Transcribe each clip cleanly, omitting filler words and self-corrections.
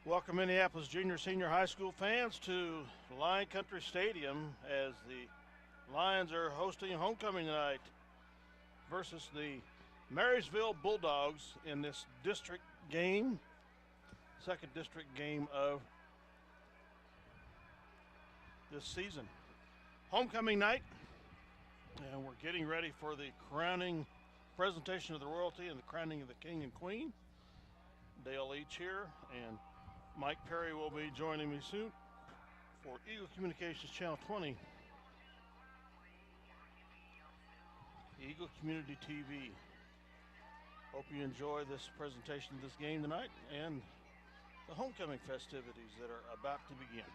Welcome, Minneapolis junior senior high school fans, to Lion Country Stadium as the Lions are hosting homecoming tonight versus the Marysville Bulldogs in this district game, second district game of this season. Homecoming night, and we're getting ready for the crowning presentation of the royalty and the crowning of the king and queen. Dale Leach here, and Mike Perry will be joining me soon for Eagle Communications Channel 20, Eagle Community TV. Hope you enjoy this presentation of this game tonight and the homecoming festivities that are about to begin.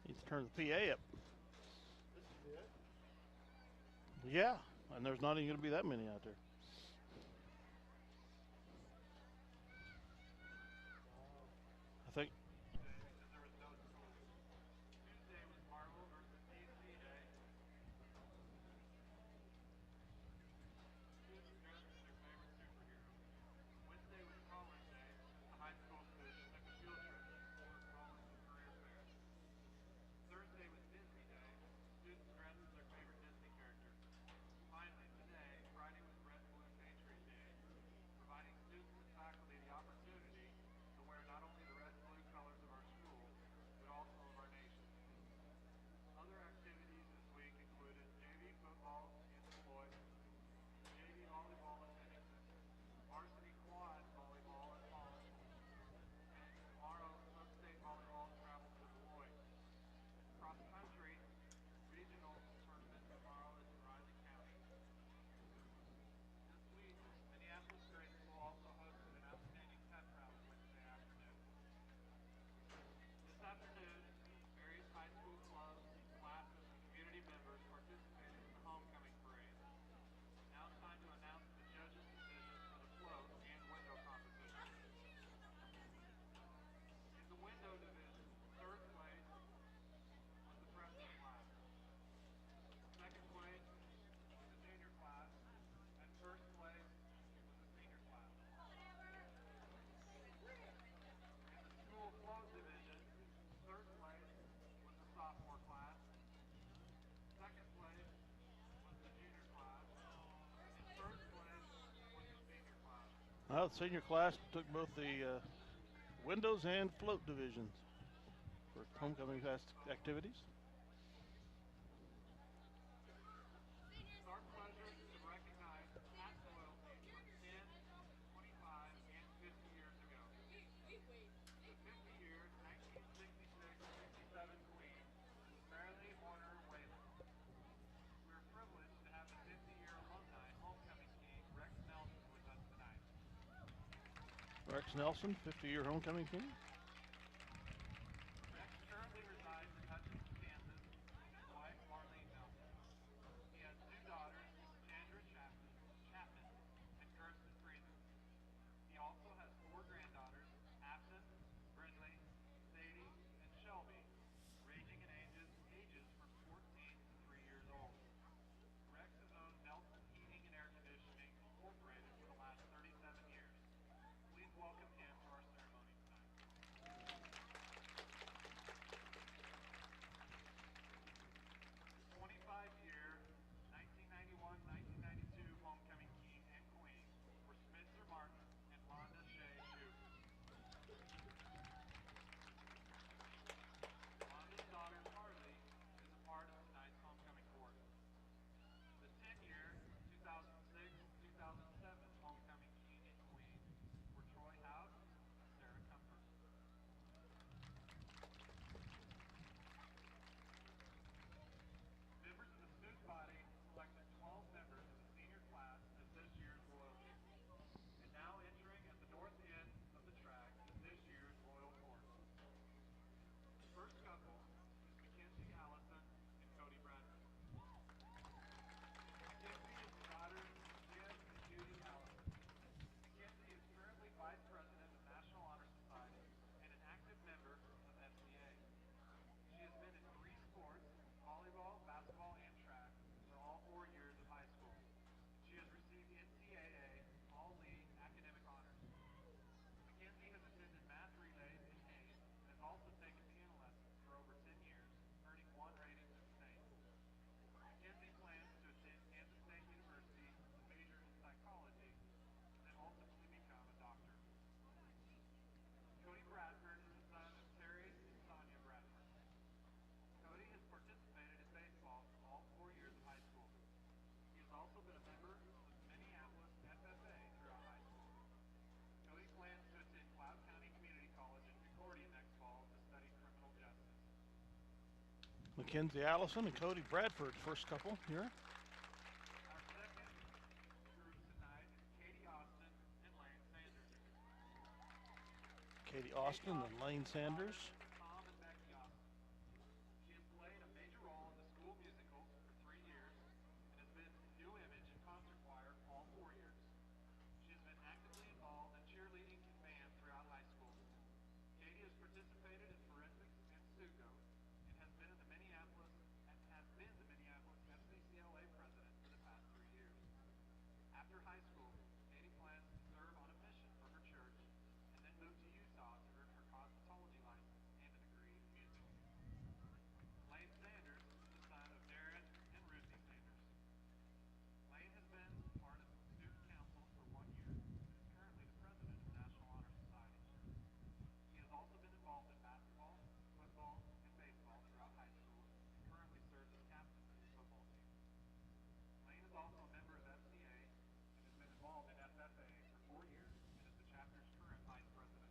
Need to turn the PA up. Yeah, and there's not even going to be that many out there. I think. Well, the senior class took both the windows and float divisions for homecoming activities. Rex Nelson, 50-year homecoming king. Mackenzie Allison and Cody Bradford, first couple here. Our second group tonight is Katie Austin and Lane Sanders. Katie Austin and Lane Sanders. Tom and Becky Austin. She has played a major role in the school musicals for 3 years and has been in New Image and concert choir all 4 years. She has been actively involved in cheerleading and band throughout high school. Katie has participated in forensics and SUGO and has been the Minneapolis FCCLA president for the past 3 years. After high school, Katie plans to serve on a mission for her church and then move to Utah to earn her cosmetology license and a degree in music. Lane Sanders is the son of Darren and Ruthie Sanders. Lane has been part of student council for 1 year and is currently the president of the National Honor Society. He has also been involved in basketball, football, and baseball throughout high school and currently serves as captain for his football team. Lane is also a member of FCA and has been involved in FFA for 4 years and is the chapter's current vice president.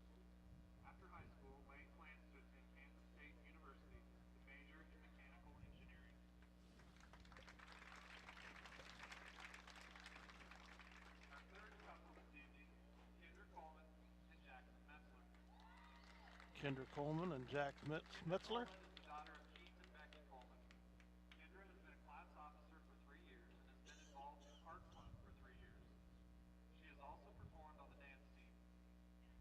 After high school, Lane plans to attend Kansas State University to major in mechanical engineering. Our third couple this evening is Kendra Coleman and Jackson Metzler. Kendra Coleman and Jack Metzler. Coleman is the daughter of Keith and Becky Coleman. Kendra has been a class officer for 3 years and has been involved in Art Club for 3 years. She has also performed on the dance team.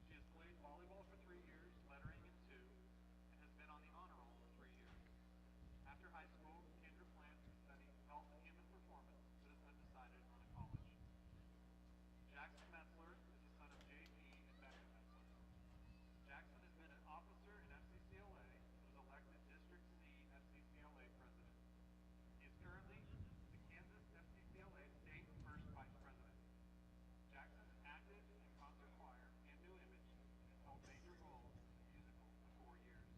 She has played volleyball for 3 years, lettering in 2, and has been on the honor roll for 3 years. After high school, Kendra plans to study health and human performance, but is undecided on a college. Jackson Metzler is the son of JP and Becca Metzler. Jackson has been an officer in FCCLA and was elected District C FCCLA president. He is currently the Kansas FCCLA state first vice president. Jackson is active in concert choir and New Image and has held major roles in the musical for 4 years.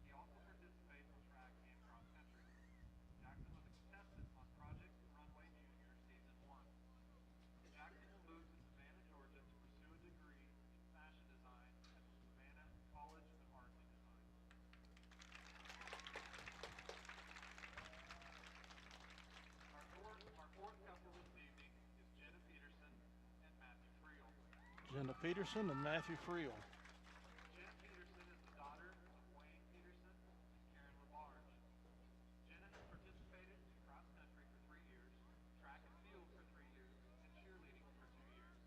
He also participates in track and cross country. Jackson was a contestant on Project Runway Junior Season 1. Jackson will move to Savannah, Georgia to pursue a degree in fashion design at the Savannah College of Art and Design. Our fourth couple this evening is Jenna Peterson and Matthew Friel. Jenna Peterson and Matthew Friel. Jenna Peterson is the daughter of Wayne Peterson and Karen LaBarge. Jenna has participated in cross country for 3 years, track and field for 3 years, and cheerleading for 2 years.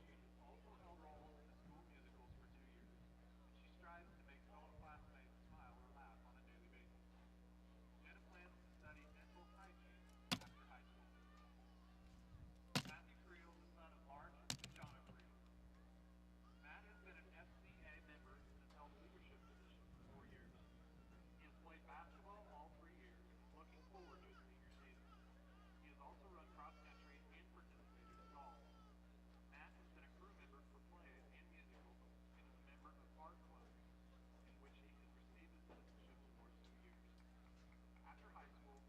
She has also held roles in the school musicals for 2 years, and she strives to make fellow classmates smile or laugh on a daily basis. Jenna plans to study dental hygiene after high school. Matthew Friel is the son of Mark and Jonna Friel. Matt has been an FCA member and has held leadership positions for 4 years. He has played basketball all 3 years and is looking forward to his senior season. He has also run cross country and participated in golf. Matt has been a crew member for plays and musicals and is a member of Art Club, in which he has received his citizenship for 2 years. After high school,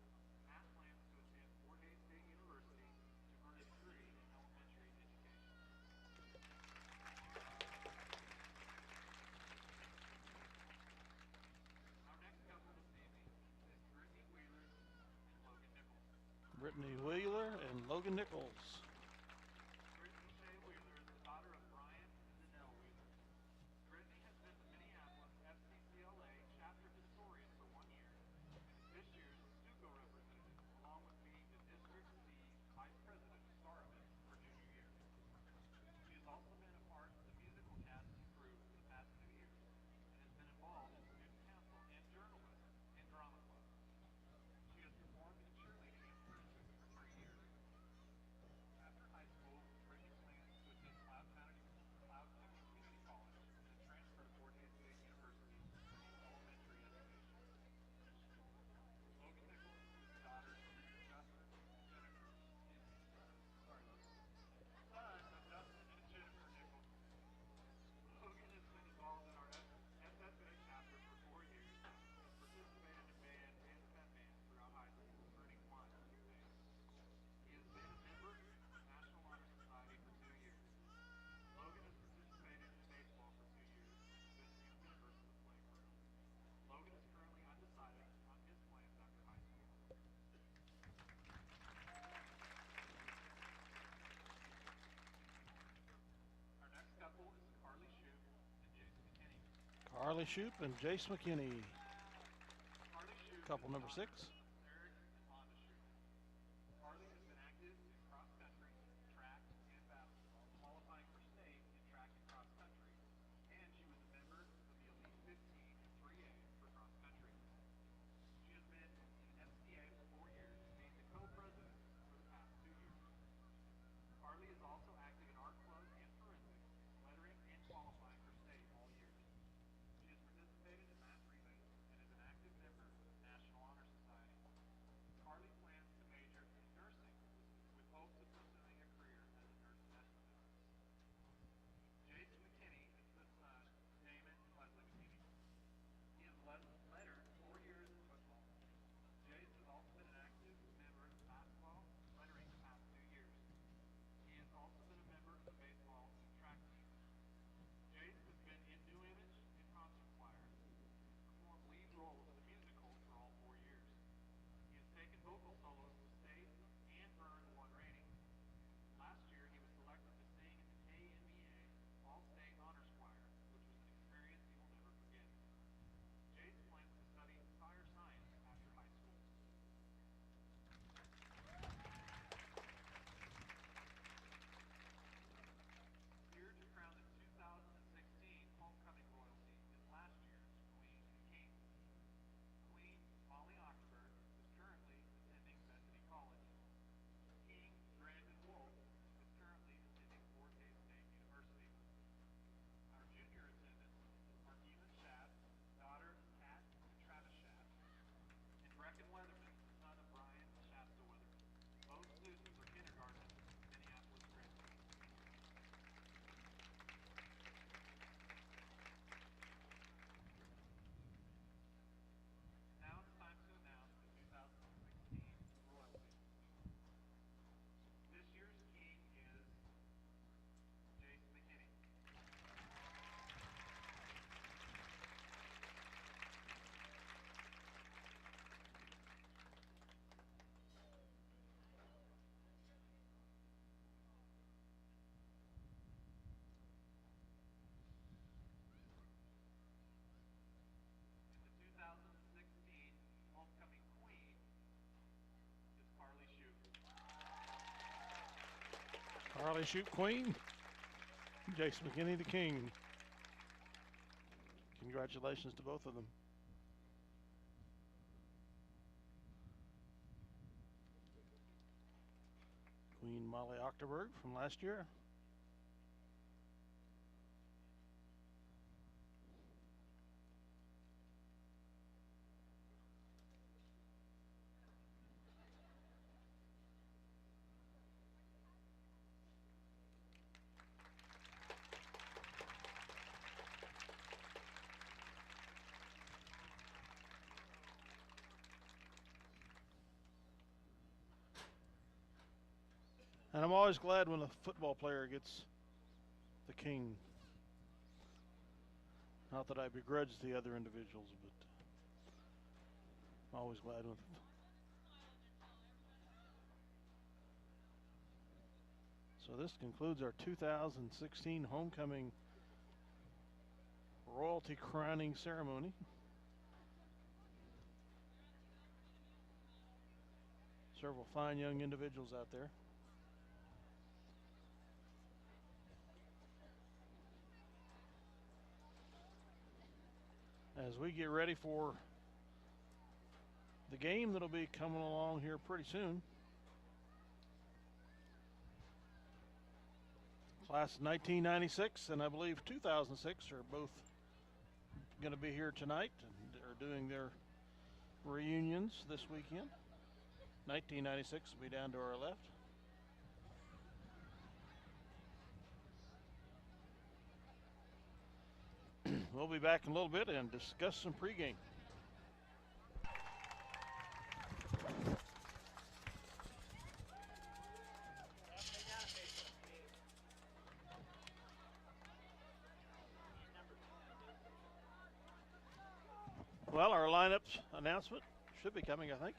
Matt plans to attend Fort Hays State University to earn a degree in elementary education. Our next couple this evening is Brittany Wheeler and Logan Nichols. Brittany Wheeler and Logan Nichols. Brittany Shea Wheeler is the daughter of Brian and Danelle Wheeler. Brittany has been the Minneapolis FCCLA chapter historian for 1 year and is this year's SUGO representative, along with being the District C vice president of star events for junior year. She has also been a part of the musical cast and crew for the past 2 years and has been involved in student council and journalism and drama club. She has performed in cheerleading and forensics for 3 years. Carly Shoup and Jace McKinney. Carly Shoup Couple is number daughter 6. of Eric and Vonda Shoup. Carly has been active in cross country, track, and basketball, qualifying for state in track and cross country, and she was a member of the Elite 15 in 3A for cross country. She has been in FCA for 4 years, being the co-president for the past 2 years. Carly is also active in art club and forensics, lettering, and qualifying for state all years. She has participated in math relays and is an active member of the National Honor Society. Carly plans to major in nursing with hopes of pursuing a career as a nurse anesthetist. Jace McKinney is the son of Damon and Leslie McKinney. He has lettered 4 years in football. Jace has also been an active member of basketball, lettering the past 2 years. He has also been a member of the baseball and track teams. Jace has been in New Image and concert choir, performed lead roles in the musical for all 4 years. He has taken vocal solos to state and earned 1 rating. Last year, he was selected to sing in the KMEA All-State Honors Choir, which was an experience he will never forget. Jace plans to study fire science after high school. Here to crown the 2016 homecoming royalty is last year's Queen and King. Queen Molly Ockerberg is currently attending Bethany College. King Brandon Wolf is currently attending Fort Hays State University. Our junior attendants are Ethan Schaff, daughter of Kat and Travis Schaff, and Brecken Weatherman, the son of Brian and Shasta Weatherman. Both students are kindergartners at Minneapolis Grade School. Now it's time to announce the 2016 royalty. This year's king is Jace McKinney. And the 2016 homecoming queen is Carly Shoup. Carly Shoup, Queen. Jace McKinney, the King. Congratulations to both of them. Queen Molly Ockerberg from last year. And I'm always glad when a football player gets the king. Not that I begrudge the other individuals, but I'm always glad when. So this concludes our 2016 homecoming royalty crowning ceremony. Several fine young individuals out there. As we get ready for the game that'll be coming along here pretty soon. Class of 1996 and I believe 2006 are both going to be here tonight and are doing their reunions this weekend. 1996 will be down to our left. We'll be back in a little bit and discuss some pregame. Well, our lineup announcement should be coming, I think.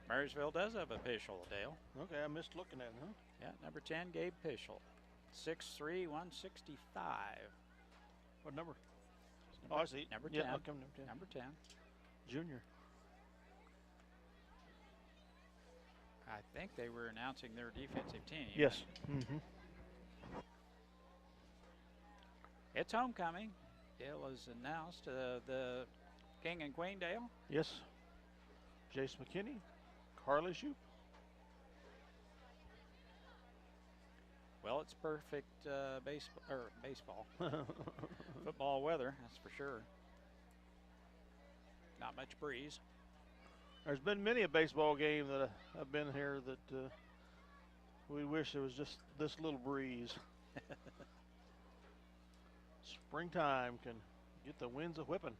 Marysville does have a Pischel, Dale. Okay, I missed looking at it, huh? Yeah, number 10, Gabe Pischel. 6'3", 165. What number? Oh, I see. Number 10. Yeah, okay, number 10. Number 10. Junior. I think they were announcing their defensive team. Yes. Mm-hmm. It's homecoming. It was announced the King and Queen Dale. Yes. Jace McKinney, Carly Shoup. Well, it's perfect baseball, football weather, that's for sure. Not much breeze. There's been many a baseball game that I've been here that we wish there was just this little breeze. Springtime can get the winds a whipping.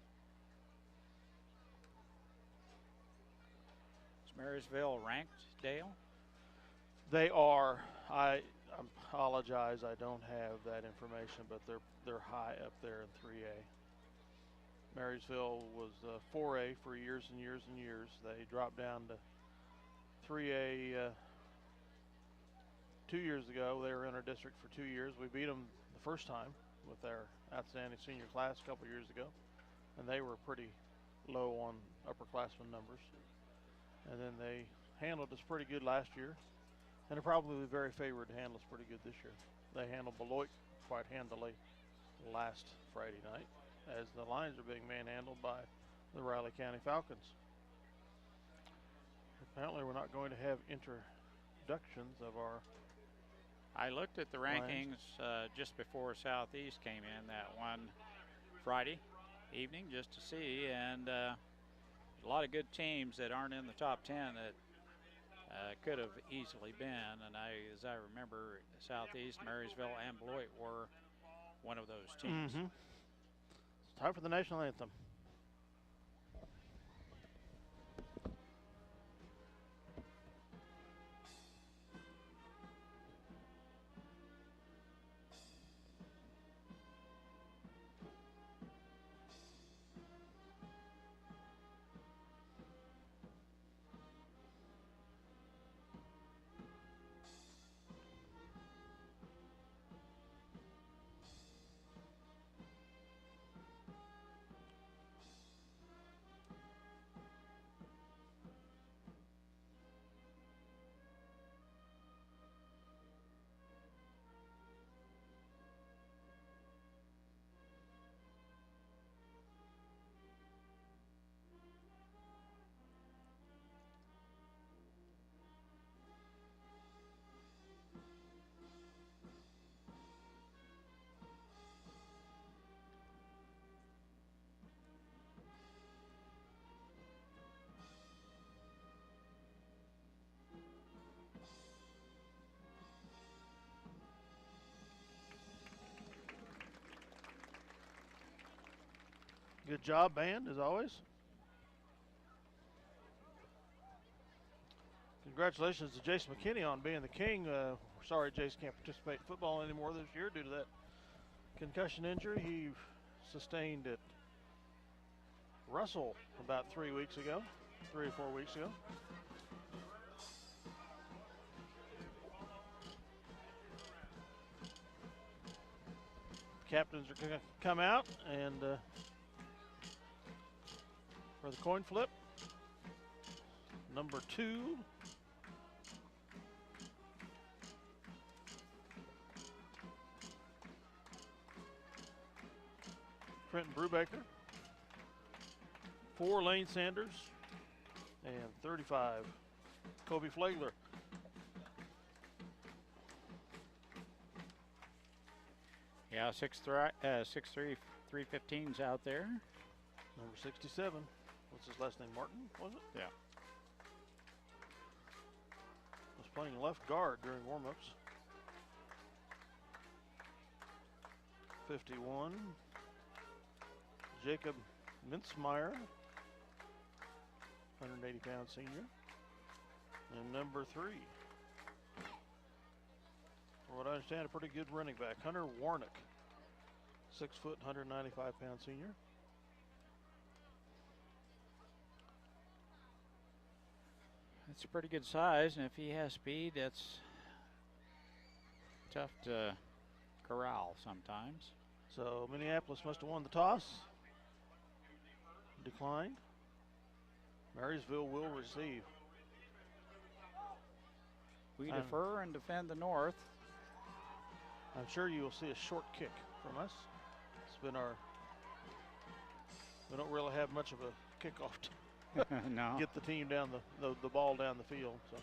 Is Marysville ranked, Dale? They are. I apologize, I don't have that information, but they're high up there in 3A. Marysville was 4A for years and years and years. They dropped down to 3A 2 years ago. They were in our district for 2 years. We beat them the first time with our outstanding senior class a couple years ago, and they were pretty low on upperclassmen numbers. And then they handled us pretty good last year, and they're probably very favored to handle us pretty good this year. They handled Beloit quite handily last Friday night, as the Lions are being manhandled by the Riley County Falcons. Apparently we're not going to have introductions of our I looked at the rankings just before Southeast came in that one Friday evening just to see, and a lot of good teams that aren't in the top 10 that could have easily been. And as I remember, Southeast, Marysville, and Beloit were one of those teams. Mm-hmm. It's time for the national anthem. Good job, band, as always. Congratulations to Jace McKinney on being the king. Sorry Jace can't participate in football anymore this year due to that concussion injury he sustained at Russell about 3 or 4 weeks ago. Captains are going to come out and for the coin flip, number 2. Trenton Brubaker. 4, Lane Sanders. And 35, Kobe Flagler. Yeah, 6'3", 315's out there. Number 67. What's his last name? Martin, was it? Yeah. Was playing left guard during warm-ups. 51. Jacob Mintzmeyer, 180-pound senior. And number 3. For what I understand, a pretty good running back, Hunter Warnick, 6 foot, 195-pound senior. That's a pretty good size, and if he has speed, that's tough to corral sometimes. So Minneapolis must have won the toss. Declined. Marysville will receive. We defer and defend the north. I'm sure you will see a short kick from us. It's been we don't really have much of a kickoff to No. get the team down the ball down the field. So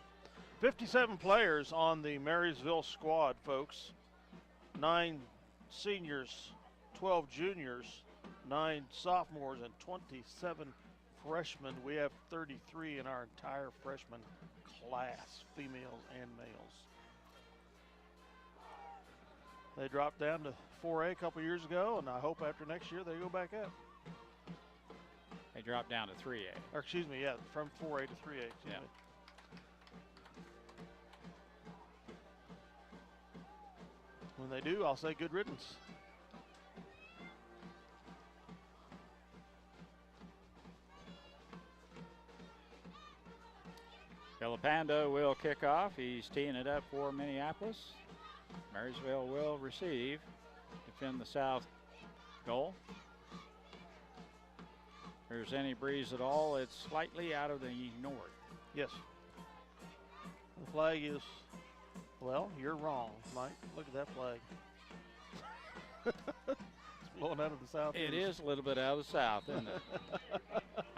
57 players on the Marysville squad, folks. 9 seniors, 12 juniors, 9 sophomores, and 27 freshmen. We have 33 in our entire freshman class, females and males. They dropped down to 4A a couple years ago, and I hope after next year they go back up. They dropped down to 3A. Or excuse me, yeah, from 4A to 3A. Yeah. When they do, I'll say good riddance. Filipando will kick off. He's teeing it up for Minneapolis. Marysville will receive, defend the south goal. If there's any breeze at all, it's slightly out of the north. Yes. The flag is, well, you're wrong, Mike. Look at that flag. It's blowing out of the south. It is a little bit out of the south, isn't it?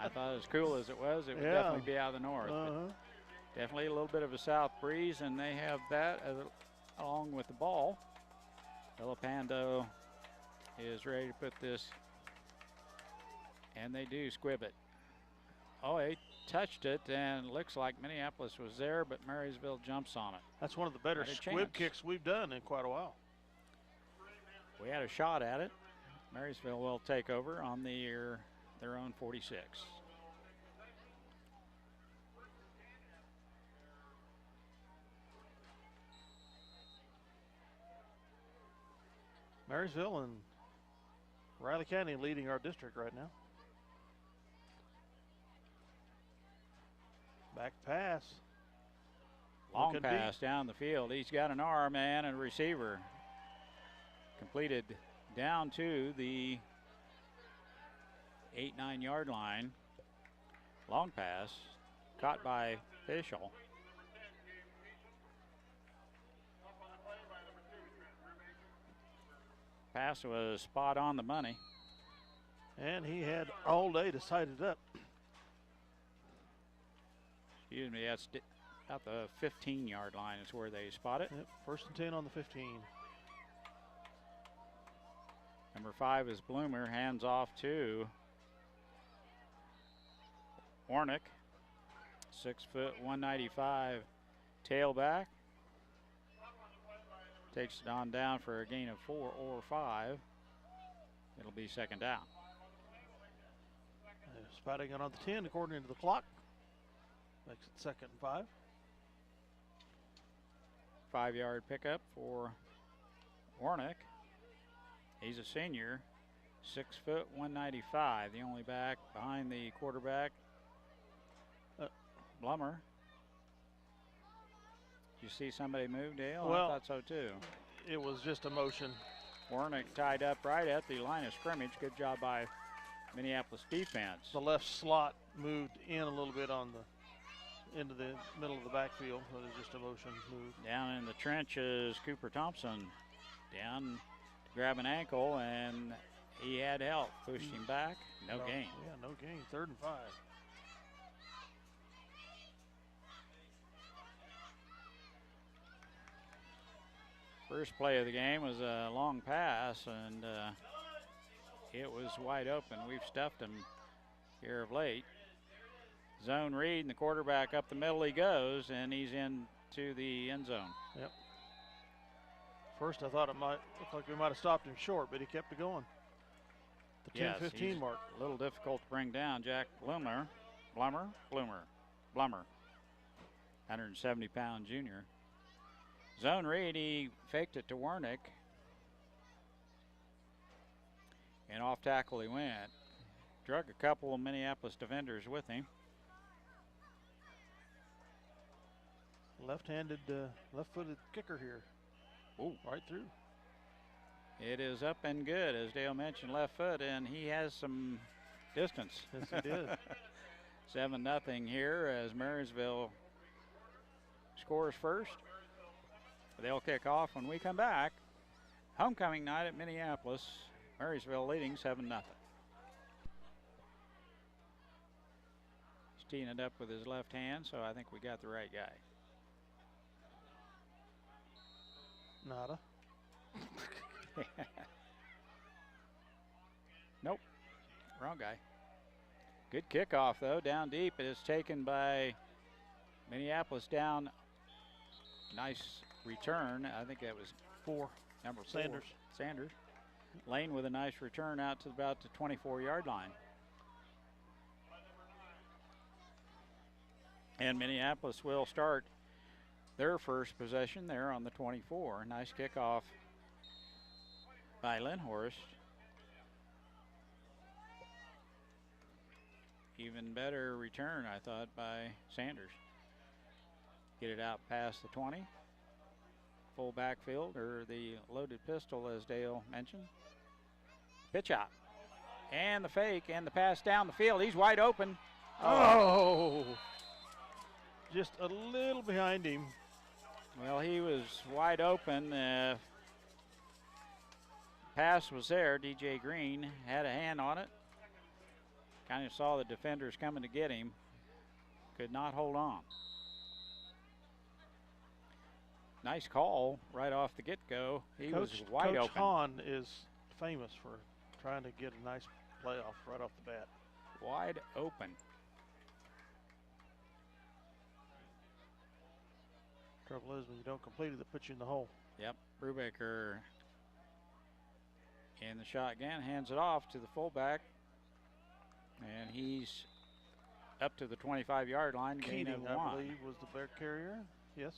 I thought as cool as it was, it would definitely be out of the north. But definitely a little bit of a south breeze, and they have that along with the ball. Filipando is ready to put this, and they do squib it. Oh, they touched it, and looks like Minneapolis was there, but Marysville jumps on it. That's one of the better squib kicks we've done in quite a while. We had a shot at it. Marysville will take over on their own 46. Marysville and Riley County leading our district right now. Back pass. Long pass down the field. He's got an arm and a receiver. Completed down to the 8-9 yard line. Long pass caught by Fischel. Pass was spot on the money. And he had all day to sight it up. Excuse me, that's about the 15 yard line is where they spot it. Yep, 1st and 10 on the 15. Number 5 is Bloomer, hands off to Warnick. 6 foot, 195 tailback. Takes it on down for a gain of 4 or 5. It'll be second down. Spotting it on the 10 according to the clock. Makes it 2nd and 5. 5 yard pickup for Warnick. He's a senior, 6 foot, 195. The only back behind the quarterback, Blummer. Did you see somebody move, Dale? Well, I thought so too. It was just a motion. Warnick tied up right at the line of scrimmage. Good job by Minneapolis defense. The left slot moved in a little bit into the middle of the backfield. So it was just a motion move. Down in the trenches, Cooper Thompson down to grab an ankle, and he had help. Pushed him back. No gain. Yeah, no gain. 3rd and 5. First play of the game was a long pass, and it was wide open. We've stuffed him here of late. Zone read, and the quarterback up the middle he goes, and he's into the end zone. Yep. First I thought it might look like we might have stopped him short, but he kept it going. The 10-15 mark. A little difficult to bring down. Jack Blummer, 170-pound junior. Zone read, he faked it to Warnick. And off tackle he went. Drug a couple of Minneapolis defenders with him. Left-handed, left-footed kicker here. Ooh. Right through. It is up and good, as Dale mentioned, left foot, and he has some distance. Yes, he did. 7-0 here as Marysville scores first. They'll kick off when we come back. Homecoming night at Minneapolis. Marysville leading 7-0. He's teeing it up with his left hand, so I think we got the right guy. Nada. Nope, wrong guy. Good kickoff though, down deep. It is taken by Minneapolis down. Nice return. I think that was 4. number 4. Sanders. Lane with a nice return out to about the 24-yard line. And Minneapolis will start their first possession there on the 24. Nice kickoff by Lindhorst. Even better return, I thought, by Sanders. Get it out past the 20. Full backfield, or the loaded pistol, as Dale mentioned. Pitch out. And the fake, and the pass down the field. He's wide open. Oh! Just a little behind him. Well, he was wide open. Pass was there. DJ Green had a hand on it. Kind of saw the defenders coming to get him. Could not hold on. Nice call right off the get-go. He was wide Coach open. Hahn is famous for trying to get a nice playoff right off the bat. Wide open. Trouble is when you don't complete it, it puts you in the hole. Yep, Brubaker in the shotgun, hands it off to the fullback. And he's up to the 25-yard line, gain of Keating, 1. I believe, was the bear carrier. Yes.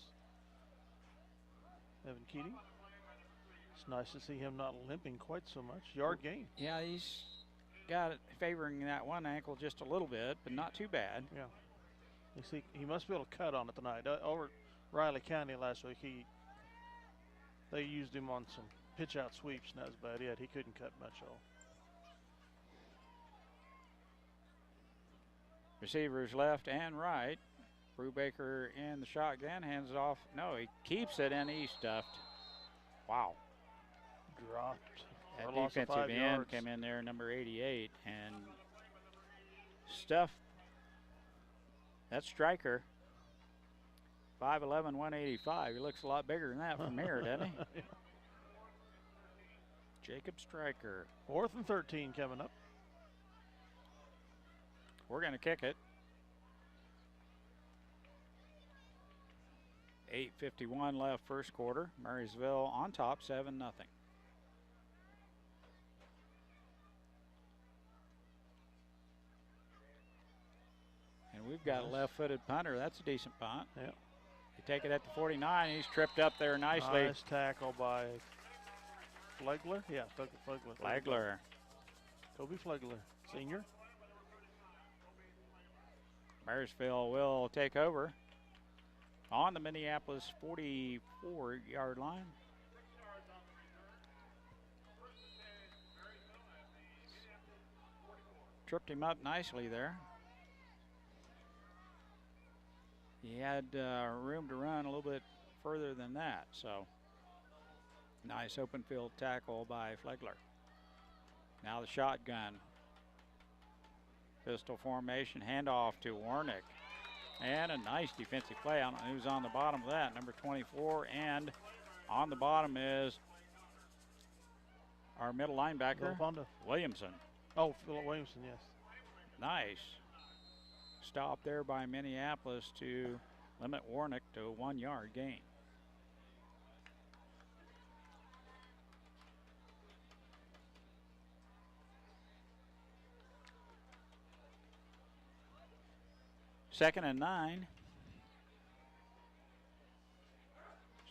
Evan Keating. It's nice to see him not limping quite so much. Yard gain. Yeah, he's got it favoring that one ankle just a little bit, but not too bad. Yeah. You see, he must be able to cut on it tonight. Over at Riley County last week, they used him on some pitch-out sweeps, and that was about it. He couldn't cut much off. Receivers left and right. Brubaker in the shotgun, hands it off. No, he keeps it, and he's stuffed. Wow. Dropped. That For a loss of defensive 5 end yards. came in there, number 88, and stuffed. That's Stryker. 5'11", 185. He looks a lot bigger than that from here, doesn't he? Yeah. Jacob Stryker. 4th and 13 coming up. We're going to kick it. 8:51 left first quarter. Marysville on top, 7-0. And we've got a left-footed punter. That's a decent punt. Yeah. They take it at the 49. He's tripped up there nicely. Nice tackle by Flegler. Yeah, Flegler. Flagler. Toby Flegler, senior. Marysville will take over on the Minneapolis 44-yard line. Tripped him up nicely there. He had room to run a little bit further than that, so nice open field tackle by Flegler. Now the shotgun. Pistol formation, handoff to Warnick. And a nice defensive play. I don't know who's on the bottom of that, number 24. And on the bottom is our middle linebacker, Williamson. Oh, Philip Williamson, yes. Nice. Stop there by Minneapolis to limit Warnick to a 1-yard gain. Second and 9.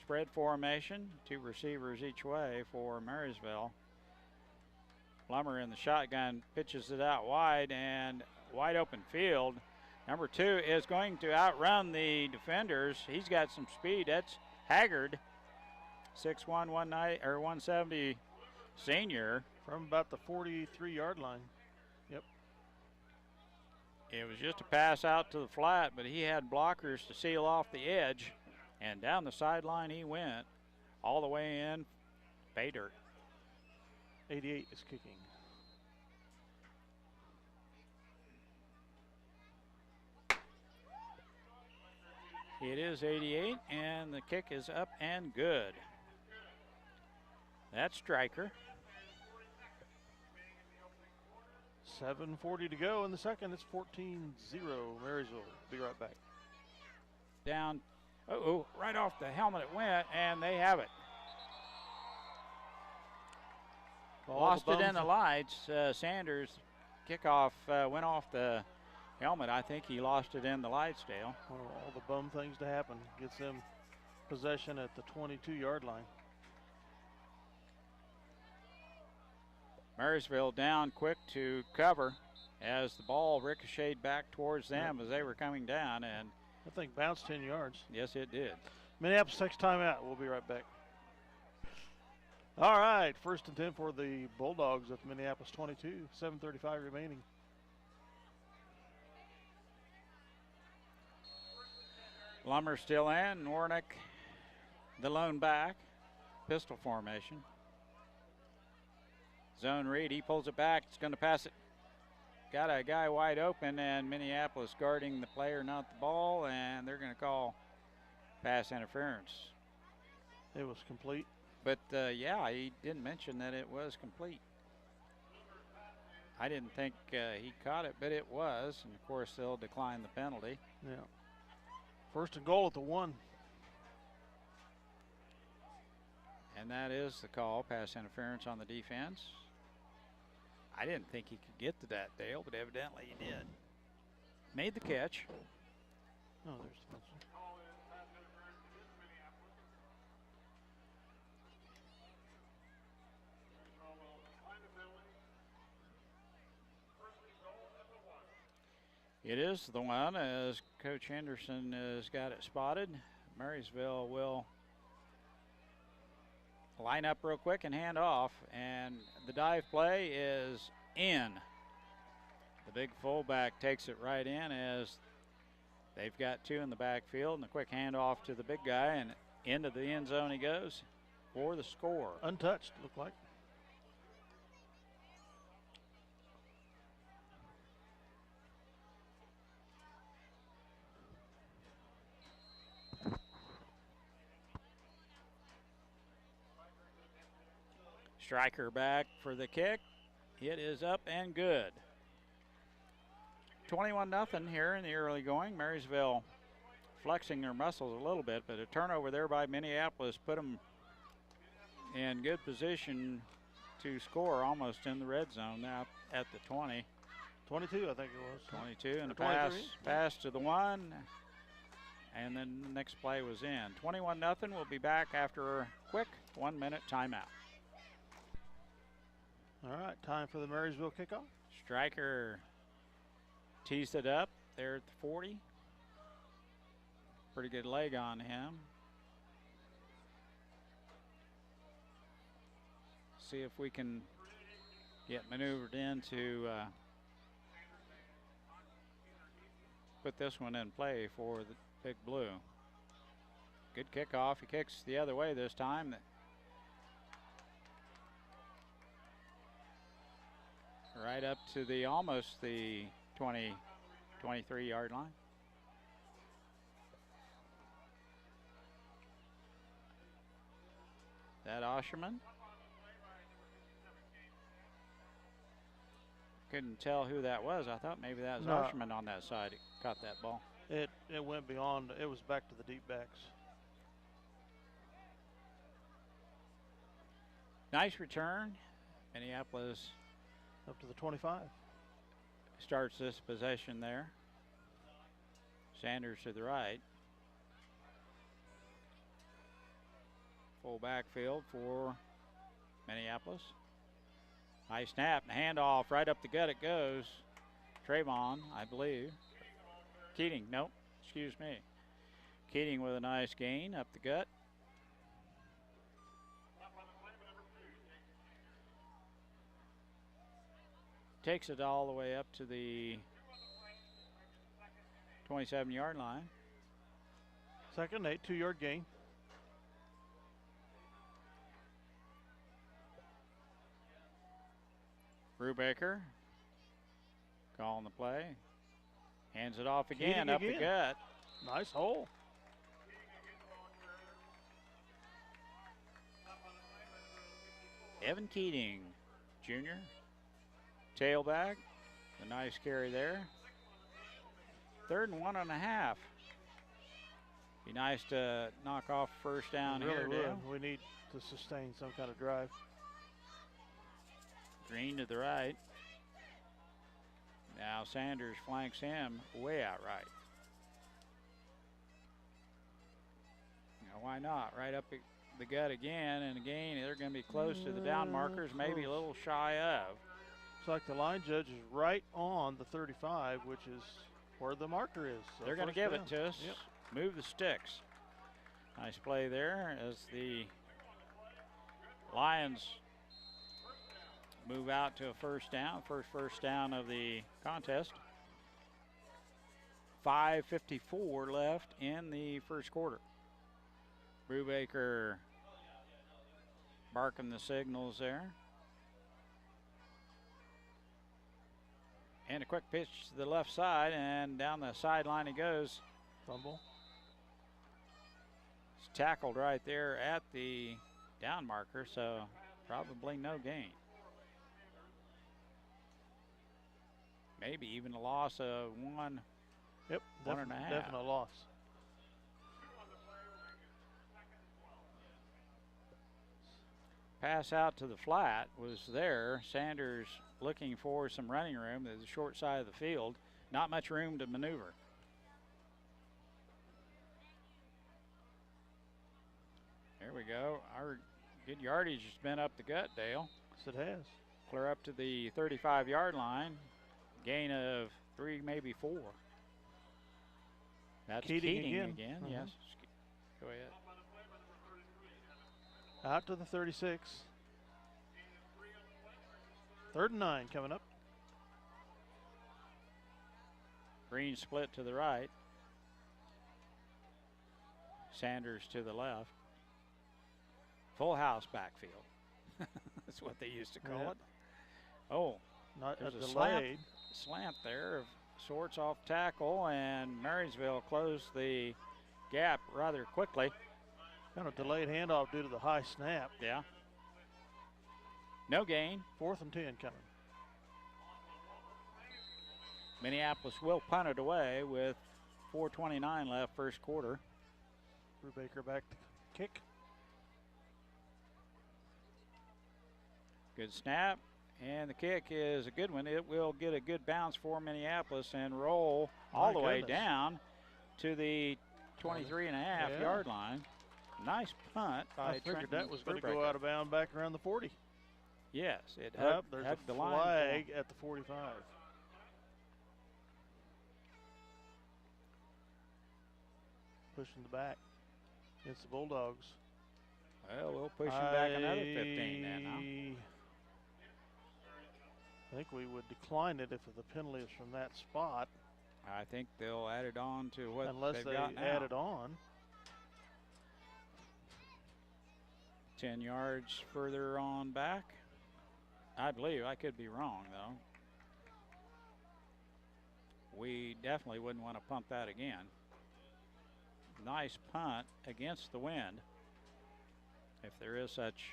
Spread formation, 2 receivers each way for Marysville. Plummer in the shotgun pitches it out wide, and wide open field. Number 2 is going to outrun the defenders. He's got some speed. That's Haggard, 6'1", 170 senior. From about the 43-yard line. Yep. It was just a pass out to the flat, but he had blockers to seal off the edge. And down the sideline he went, all the way in, pay dirt. 88 is kicking. It is 88, and the kick is up and good. That's Stryker. 7:40 to go in the second. It's 14-0 Marysville. Be right back. Down, right off the helmet it went, and they have it. Lost it in the lights. Sanders' kickoff went off the helmet. I think he lost it in the lights, Dale. Well, all the bum things to happen. Gets them possession at the 22-yard line. Marysville down quick to cover as the ball ricocheted back towards them as they were coming down, and I think bounced 10 yards. Yes, it did. Minneapolis takes timeout. We'll be right back. All right, 1st and 10 for the Bulldogs at the Minneapolis 22. 7:35 remaining. Lummer still in. Warnick, the lone back. Pistol formation. Zone read. He pulls it back. It's going to pass it. Got a guy wide open, and Minneapolis guarding the player, not the ball, and they're going to call pass interference. It was complete. But, yeah, he didn't mention that it was complete. I didn't think he caught it, but it was. And, of course, they'll decline the penalty. Yeah. 1st and goal at the 1. And that is the call, pass interference on the defense. I didn't think he could get to that, Dale, but evidently he did. Made the catch. Oh, there's the pencil. It is the one, as Coach Henderson has got it spotted. Marysville will line up real quick and hand off, and the dive play is in. The big fullback takes it right in as they've got 2 in the backfield, and a quick handoff to the big guy, and into the end zone he goes for the score. Untouched, looked like. Stryker back for the kick. It is up and good. 21-0 here in the early going. Marysville flexing their muscles a little bit, but a turnover there by Minneapolis put them in good position to score almost in the red zone now at the 20. 22, I think it was. 22, and a 23. pass to the 1, and then the next play was in. 21-0. We'll be back after a quick 1-minute timeout. All right, time for the Marysville kickoff. Stryker tees it up there at the 40. Pretty good leg on him. See if we can get maneuvered in to put this one in play for the Big Blue. Good kickoff. He kicks the other way this time. Right up to the almost the 23-yard line. That Osherman. Couldn't tell who that was. I thought maybe that was Osherman on that side. He caught that ball. It went beyond. It was back to the deep backs. Nice return. Minneapolis up to the 25. Starts this possession there. Sanders to the right. Full backfield for Minneapolis. Nice snap and handoff right up the gut it goes. Trayvon, I believe. Keating, nope, excuse me. Keating with a nice gain up the gut. takes it all the way up to the 27-yard line. 2nd and 8, 2-yard gain. Brubaker calling the play. Hands it off again, Keating up again. the gut. Nice hole. Evan Keating, Jr. Tailback. A nice carry there. 3rd and 1.5. Be nice to knock off first down Really here, would. Dale. We need to sustain some kind of drive. Green to the right. Now Sanders flanks him way out right. Now why not? Right up the gut again, and again they're going to be close to the down markers, maybe a little shy of. Looks like the line judge is right on the 35, which is where the marker is. So They're going to first give down. it to us. Yep. Move the sticks. Nice play there as the Lions move out to a first down. First down of the contest. 5:54 left in the first quarter. Brubaker barking the signals there. And a quick pitch to the left side, and down the sideline he goes. Fumble. It's tackled right there at the down marker, so probably no gain. Maybe even a loss of one. Yep, One and a half. definite loss. Pass out to the flat was there. Sanders looking for some running room to the short side of the field. Not much room to maneuver. There we go. Our good yardage has been up the gut, Dale. Yes, it has. Clear up to the 35-yard line. Gain of 3, maybe 4. That's Keating Keating again. again. Mhm. Yes. Go ahead. Out to the 36. 3rd and 9 coming up. Green split to the right. Sanders to the left. Full house backfield. That's what they used to call Yeah. it. Oh, Not there's a delayed. slant there of sorts off tackle, and Marysville closed the gap rather quickly. Kind of delayed handoff due to the high snap. Yeah. No gain. 4th and 10 coming. Minneapolis will punt it away with 4:29 left first quarter. Brubaker back to kick. Good snap, and the kick is a good one. It will get a good bounce for Minneapolis and roll all My the way goodness. down to the 23.5 Yeah. yard line. Nice punt by I figured Trenton that was going to Brubaker. go out of bounds back around the 40. Yes, it Yep, hugged, there's hugged a the line. flag at the 45. Pushing the back against the Bulldogs. Well, we'll push him back another 15 then, huh? I think we would decline it if the penalty is from that spot, I think they'll add it on to what unless they've they got now. add it on. 10 yards further on back. I believe. I could be wrong, though. We definitely wouldn't want to pump that again. Nice punt against the wind, if there is such.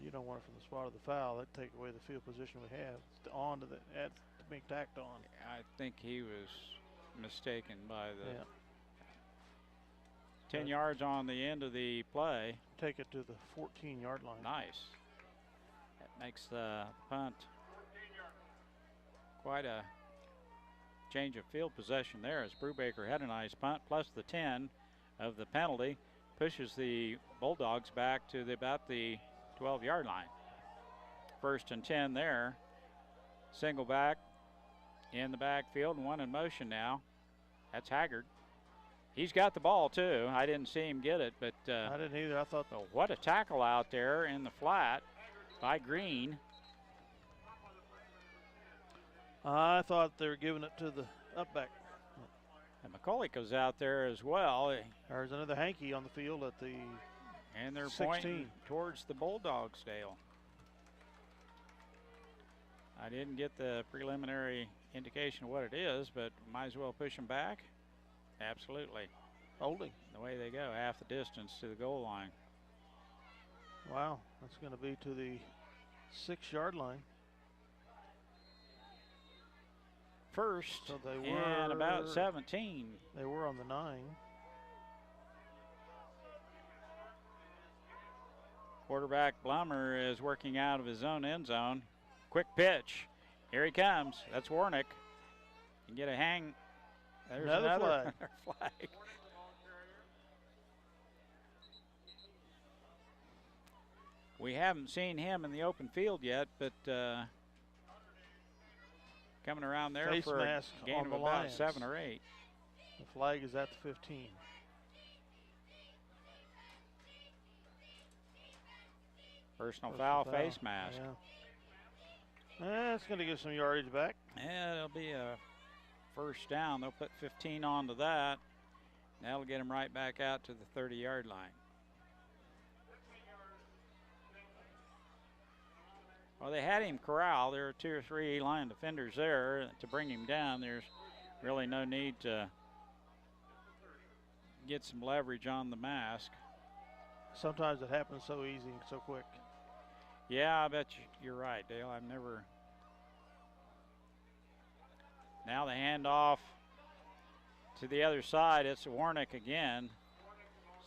You don't want it from the spot of the foul. That'd take away the field position we have. It's on to the add being tacked on. I think he was mistaken by the Yeah. 10 yards on the end of the play. Take it to the 14-yard line. Nice. That makes the punt quite a change of field possession there, as Brubaker had a nice punt, plus the 10 of the penalty pushes the Bulldogs back to about the 12-yard line. 1st and 10 there. Single back in the backfield and one in motion now. That's Haggard. He's got the ball too. I didn't see him get it, but I didn't either. I thought. oh, what a tackle out there in the flat by Green. I thought they were giving it to the up back. And McCulloch goes out there as well. There's another hanky on the field at the And they're 16. pointing towards the Bulldogs, Dale. I didn't get the preliminary indication of what it is, but might as well push them back. Absolutely. Holding. The way they go, half the distance to the goal line. Wow, that's going to be to the 6-yard line. First, So they and were about 17. They were on the 9. Quarterback Blummer is working out of his own end zone. Quick pitch. Here he comes. That's Warnick. You can get a hang. There's another flag. We haven't seen him in the open field yet, but coming around there Face for a mask gain on of the about Lions. 7 or 8. The flag is at the 15. Personal foul, face mask. Yeah. That's going to give some yardage back. Yeah, it'll be a first down. They'll put 15 onto that. That'll get them right back out to the 30-yard line. Well, they had him corralled. There were 2 or 3 line defenders there to bring him down. There's really no need to get some leverage on the mask. Sometimes it happens so easy and so quick. Yeah, I bet you're right, Dale. I've never. Now the handoff to the other side. It's Warnick again.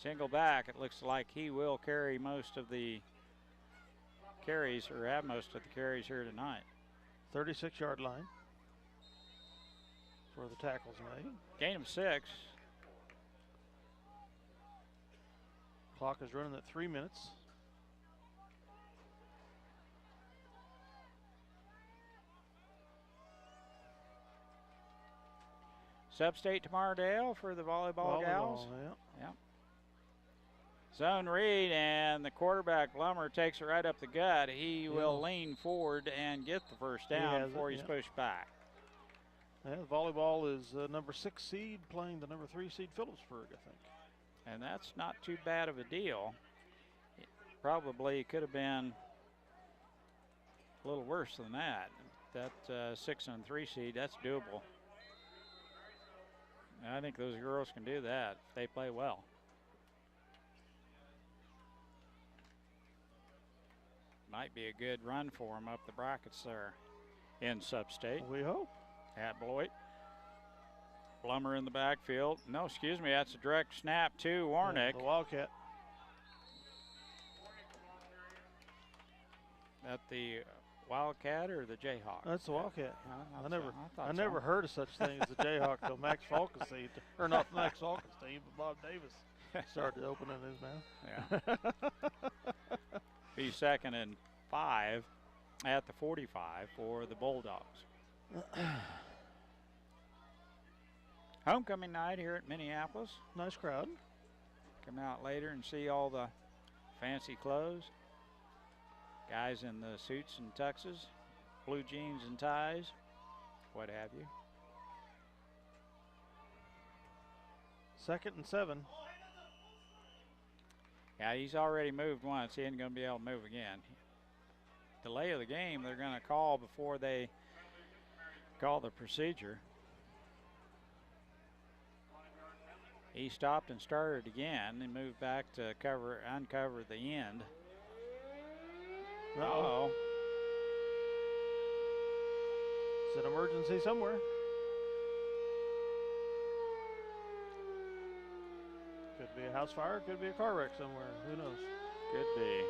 Single back. It looks like he will carry most of the carries, or have most of the carries here tonight. 36-yard line for the tackles made. Gain of 6. Clock is running at 3 minutes. Sub-state tomorrow, Dale, for the volleyball gals. Yeah. Yep. Zone read, and the quarterback, Blummer, takes it right up the gut. He will lean forward and get the first down before he's pushed back. Yeah, the volleyball is number 6 seed playing the number 3 seed Phillipsburg, I think. And that's not too bad of a deal. It probably could have been a little worse than that. That 6 and 3 seed, that's doable. I think those girls can do that if they play well. Might be a good run for them up the brackets there in Sub-State. We hope. At Beloit. Blummer in the backfield. No, excuse me, that's a direct snap to Warnick. The Wildcat. At the Wildcat or the Jayhawk? That's the Wildcat. I I never heard of such thing as the Jayhawk till Max Falkenstein, or not Max Falkenstein, but Bob Davis started opening his mouth. Yeah. Be 2nd and 5 at the 45 for the Bulldogs. Homecoming night here at Minneapolis. Nice crowd. Come out later and see all the fancy clothes. Guys in the suits and tuxes, blue jeans and ties, what have you. 2nd and 7. Yeah, he's already moved once. He ain't going to be able to move again. Delay of the game they're going to call before they call the procedure. He stopped and started again and moved back to uncover the end. Uh-oh. It's an emergency somewhere. Could be a house fire, could be a car wreck somewhere. Who knows? Could be.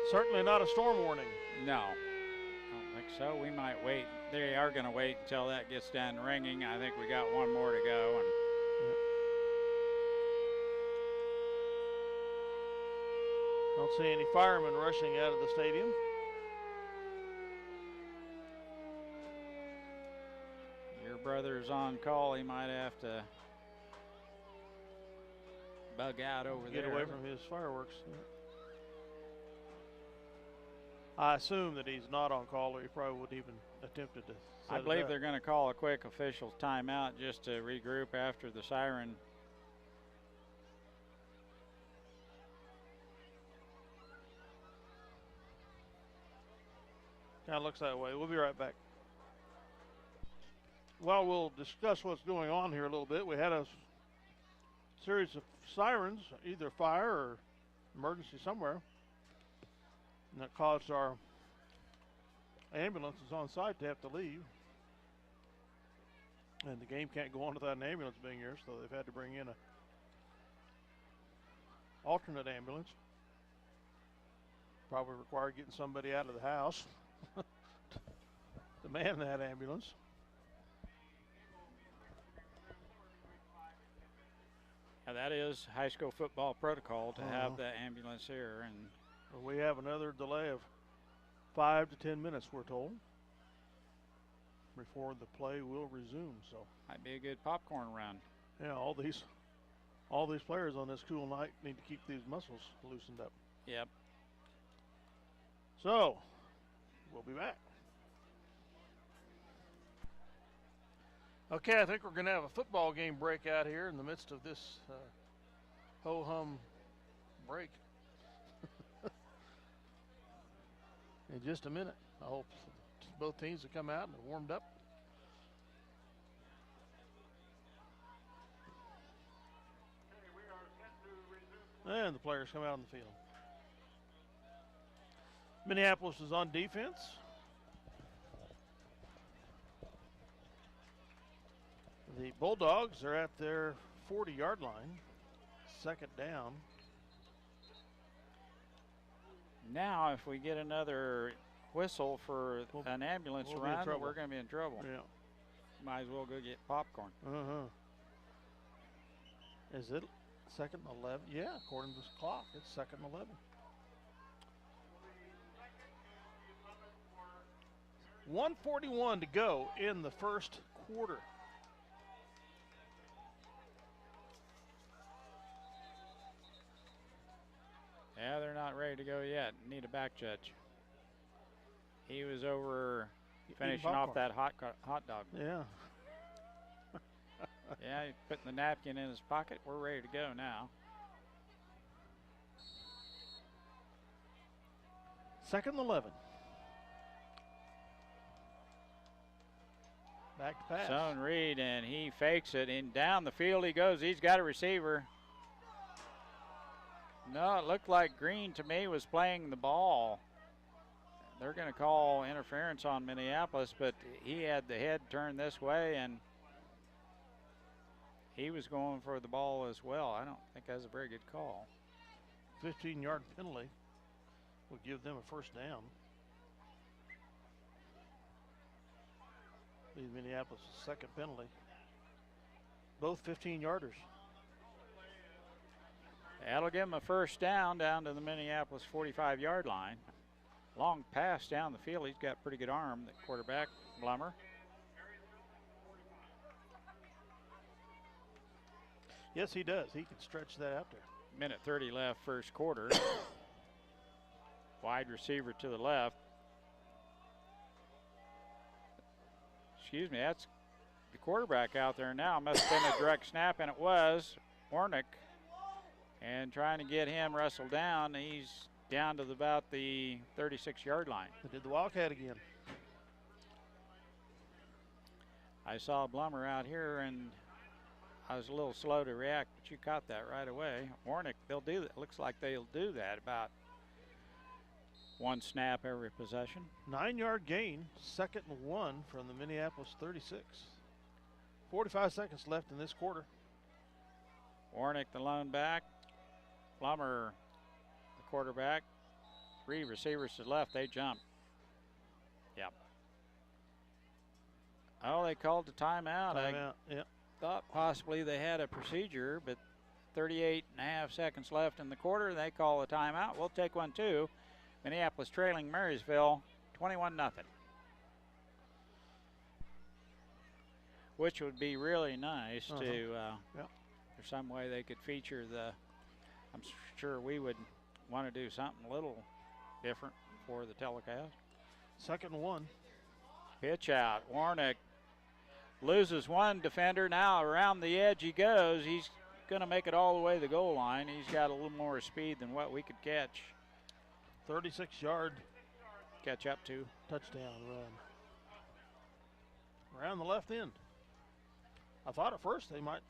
Certainly not a storm warning. No, I don't think so. We might wait. They are going to wait until that gets done ringing. I think we got one more to go. And don't see any firemen rushing out of the stadium. brother is on call. He might have to bug out over there. Get away from his fireworks. I assume that he's not on call, or he probably wouldn't even attempted to set I it believe up. they're going to call a quick official timeout just to regroup after the siren. Kind of looks that way. We'll be right back. Well, we'll discuss what's going on here a little bit. We had a series of sirens, either fire or emergency somewhere, and that caused our ambulances on site to have to leave. And the game can't go on without an ambulance being here, so they've had to bring in a alternate ambulance. Probably required getting somebody out of the house to man that ambulance. Now that is high school football protocol to have the ambulance here, and we have another delay of 5 to 10 minutes, we're told, before the play will resume. So might be a good popcorn run. Yeah, all these players on this cool night need to keep these muscles loosened up. Yep. So we'll be back. Okay, I think we're going to have a football game breakout here in the midst of this ho-hum break. In just a minute. I hope both teams have come out and warmed up. And the players come out on the field. Minneapolis is on defense. The Bulldogs are at their 40-yard line. Second down. Now, if we get another whistle for an ambulance run, we're going to be in trouble. Yeah. Might as well go get popcorn. Is it second and 11? Yeah, according to this clock, it's second and 11. 1:41 to go in the first quarter. Yeah, they're not ready to go yet. Need a back judge. He was over finishing off that hot dog. Yeah. Yeah, he's putting the napkin in his pocket. We're ready to go now. Second and 11. Back to pass. Son Reed, and he fakes it, and down the field he goes. He's got a receiver. No, it looked like Green to me was playing the ball. They're going to call interference on Minneapolis, but he had the head turned this way, and he was going for the ball as well. I don't think that's a very good call. 15-yard penalty will give them a first down. Leave Minneapolis' second penalty. Both 15-yarders. That'll give him a first down to the Minneapolis 45-yard line. Long pass down the field. He's got pretty good arm, the quarterback, Blummer. Yes, he does. He can stretch that out there. Minute 30 left, first quarter. Wide receiver to the left. Excuse me, that's the quarterback out there now. Must have been a direct snap, and it was. Warnick. And trying to get him wrestled down. He's down to about the 36-yard line. They did the Wildcat again. I saw Blummer out here, and I was a little slow to react, but you caught that right away. Warnick, they'll do that. Looks like they'll do that about one snap every possession. 9-yard gain, second and 1 from the Minneapolis 36. 45 seconds left in this quarter. Warnick, the lone back. Blummer, the quarterback. 3 receivers to the left. They jump. Yep. Oh, they called the timeout. Timeout, yep. Thought possibly they had a procedure, but 38.5 seconds left in the quarter. They call a timeout. We'll take one too. Minneapolis trailing Marysville 21-0. which would be really nice to. Yep. There's some way they could feature the. I'm sure we would want to do something a little different for the telecast. 2nd and 1. Pitch out. Warnick loses one defender. Now around the edge he goes. He's going to make it all the way to the goal line. He's got a little more speed than what we could catch. 36-yard catch up to. Touchdown run. Around the left end. I thought at first they might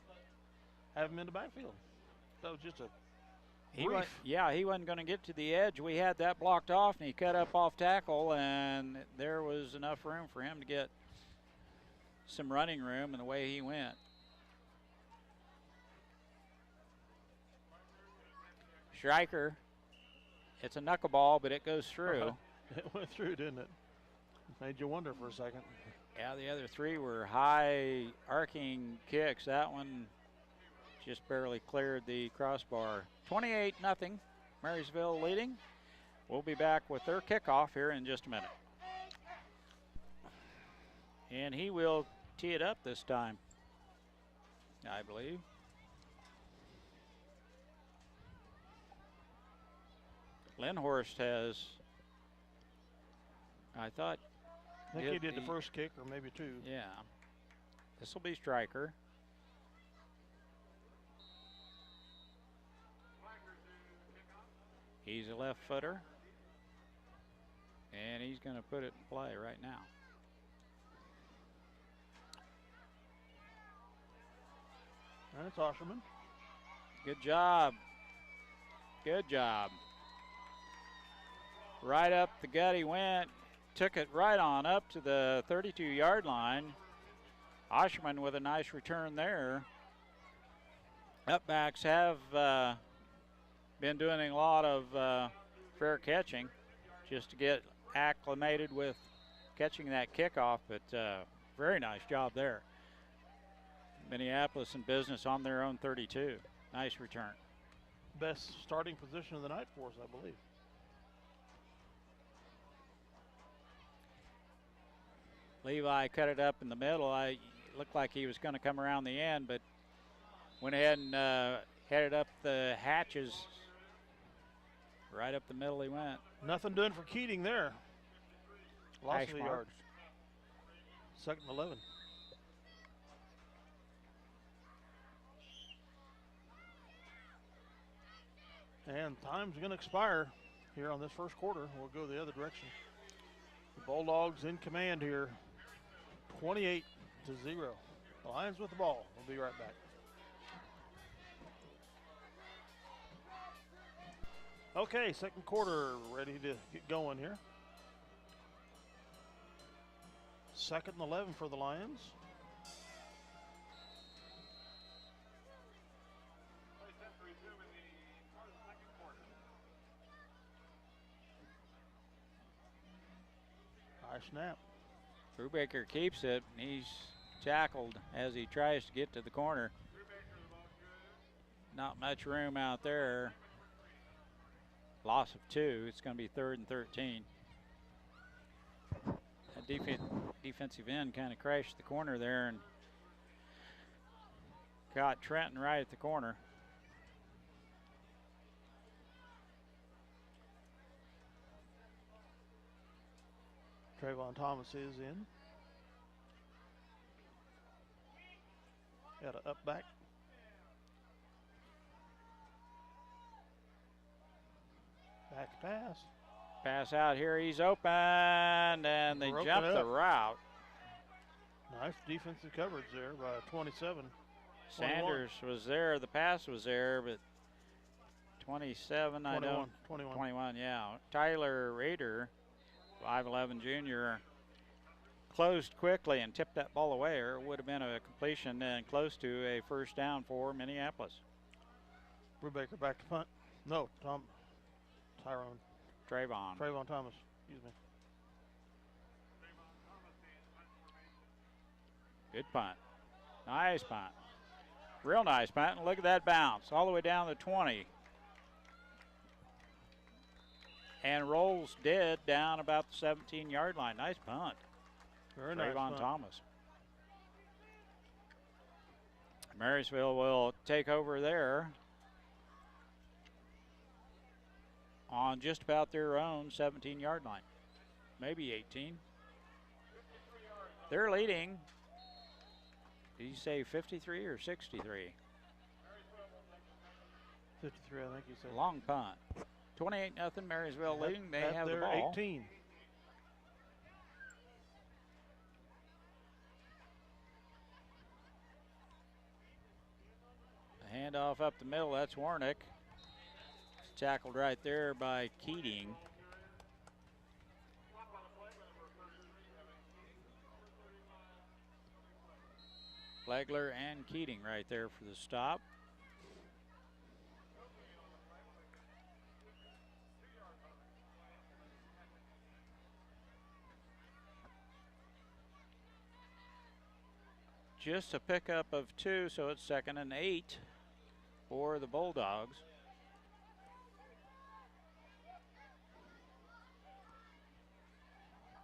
have him in the backfield. That was just a he wasn't going to get to the edge. We had that blocked off, and he cut up off tackle, and there was enough room for him to get some running room, and the way he went. Stryker, it's a knuckleball, but it goes through. It went through, didn't it? Made you wonder for a second. Yeah, the other three were high arcing kicks. That one just barely cleared the crossbar. 28-0, Marysville leading. We'll be back with their kickoff here in just a minute. And he will tee it up this time, I believe. Lindhorst has, I thought. I think he did the first kick or maybe two. Yeah. This will be Stryker. He's a left footer. And he's going to put it in play right now. That's Osherman. Good job. Good job. Right up the gut he went. Took it right on up to the 32-yard line. Osherman with a nice return there. Upbacks have been doing a lot of fair catching just to get acclimated with catching that kickoff, but very nice job there. Minneapolis in business on their own 32. Nice return. Best starting position of the night for us, I believe. Levi cut it up in the middle. It looked like he was going to come around the end, but went ahead and headed up the hatches. Right up the middle he went. Nothing doing for Keating there. Lost of the mark. yards. 2nd and 11. And time's going to expire here on this first quarter. We'll go the other direction. The Bulldogs in command here. 28-0. The Lions with the ball. We'll be right back. Okay, second quarter ready to get going here. 2nd and 11 for the Lions. Play set to resume in the start of the second quarter. High snap. Brubaker keeps it, and he's tackled as he tries to get to the corner. Not much room out there. Loss of 2. It's going to be 3rd and 13. That defensive end kind of crashed the corner there and got Trenton right at the corner. Trayvon Thomas is in. Got an up back. Back pass. Pass out here, he's open, and they Broke jumped it the up. route. Nice defensive coverage there by 27. Sanders was there, the pass was there, but 27, 21, yeah. Tyler Rader, 5'11" junior, closed quickly and tipped that ball away, or it would have been a completion and close to a first down for Minneapolis. Brubaker back to punt. No, Trayvon Thomas, excuse me. Good punt. Nice punt. Real nice punt. And look at that bounce all the way down the 20. And rolls dead down about the 17-yard line. Nice punt. Very nice Trayvon punt. Thomas. Marysville will take over there on just about their own 17-yard line, maybe 18. They're leading. Did you say 53 or 63? 53, I think you said. Long punt. 28-0, Marysville leading. They have the ball. 18. Handoff up the middle, that's Warnick. Tackled right there by Keating. Flagler and Keating right there for the stop. Just a pickup of 2, so it's 2nd and 8 for the Bulldogs.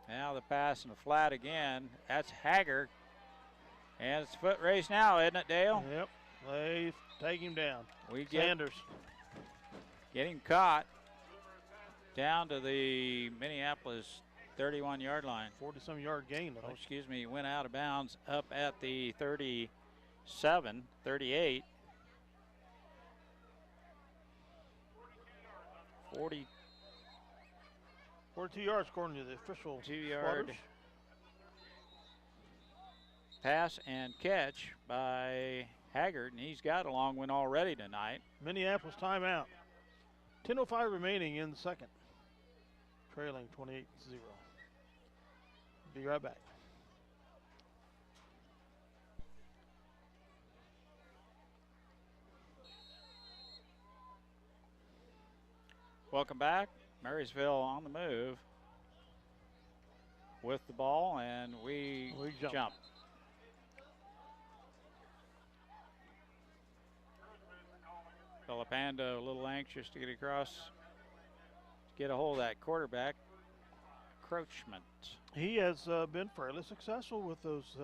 Now the pass in the flat again. That's Haggard. And it's a foot race now, isn't it, Dale? Yep. They take him down. We get Sanders. Getting caught down to the Minneapolis 31-yard line. 40-some yard gain. Oh, excuse me, went out of bounds up at the 37, 38. 42 yards according to the official 2-yard spotters. Pass and catch by Haggard, and he's got a long one already tonight. Minneapolis timeout. 10:05 remaining in the second. Trailing 28-0. Be right back. Welcome back. Marysville on the move with the ball, and we jump. Filipando a little anxious to get across, to get a hold of that quarterback. Encroachment. He has been fairly successful with those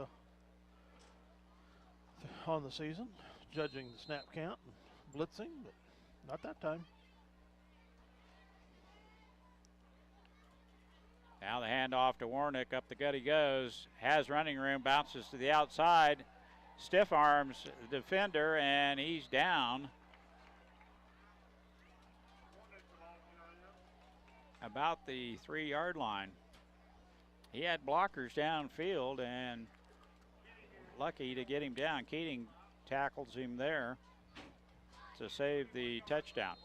on the season, judging the snap count and blitzing, but not that time. Now the handoff to Warnick, up the gut he goes, has running room, bounces to the outside, stiff arms the defender, and he's down about the 3-yard line. He had blockers downfield and lucky to get him down. Keating tackles him there to save the touchdown.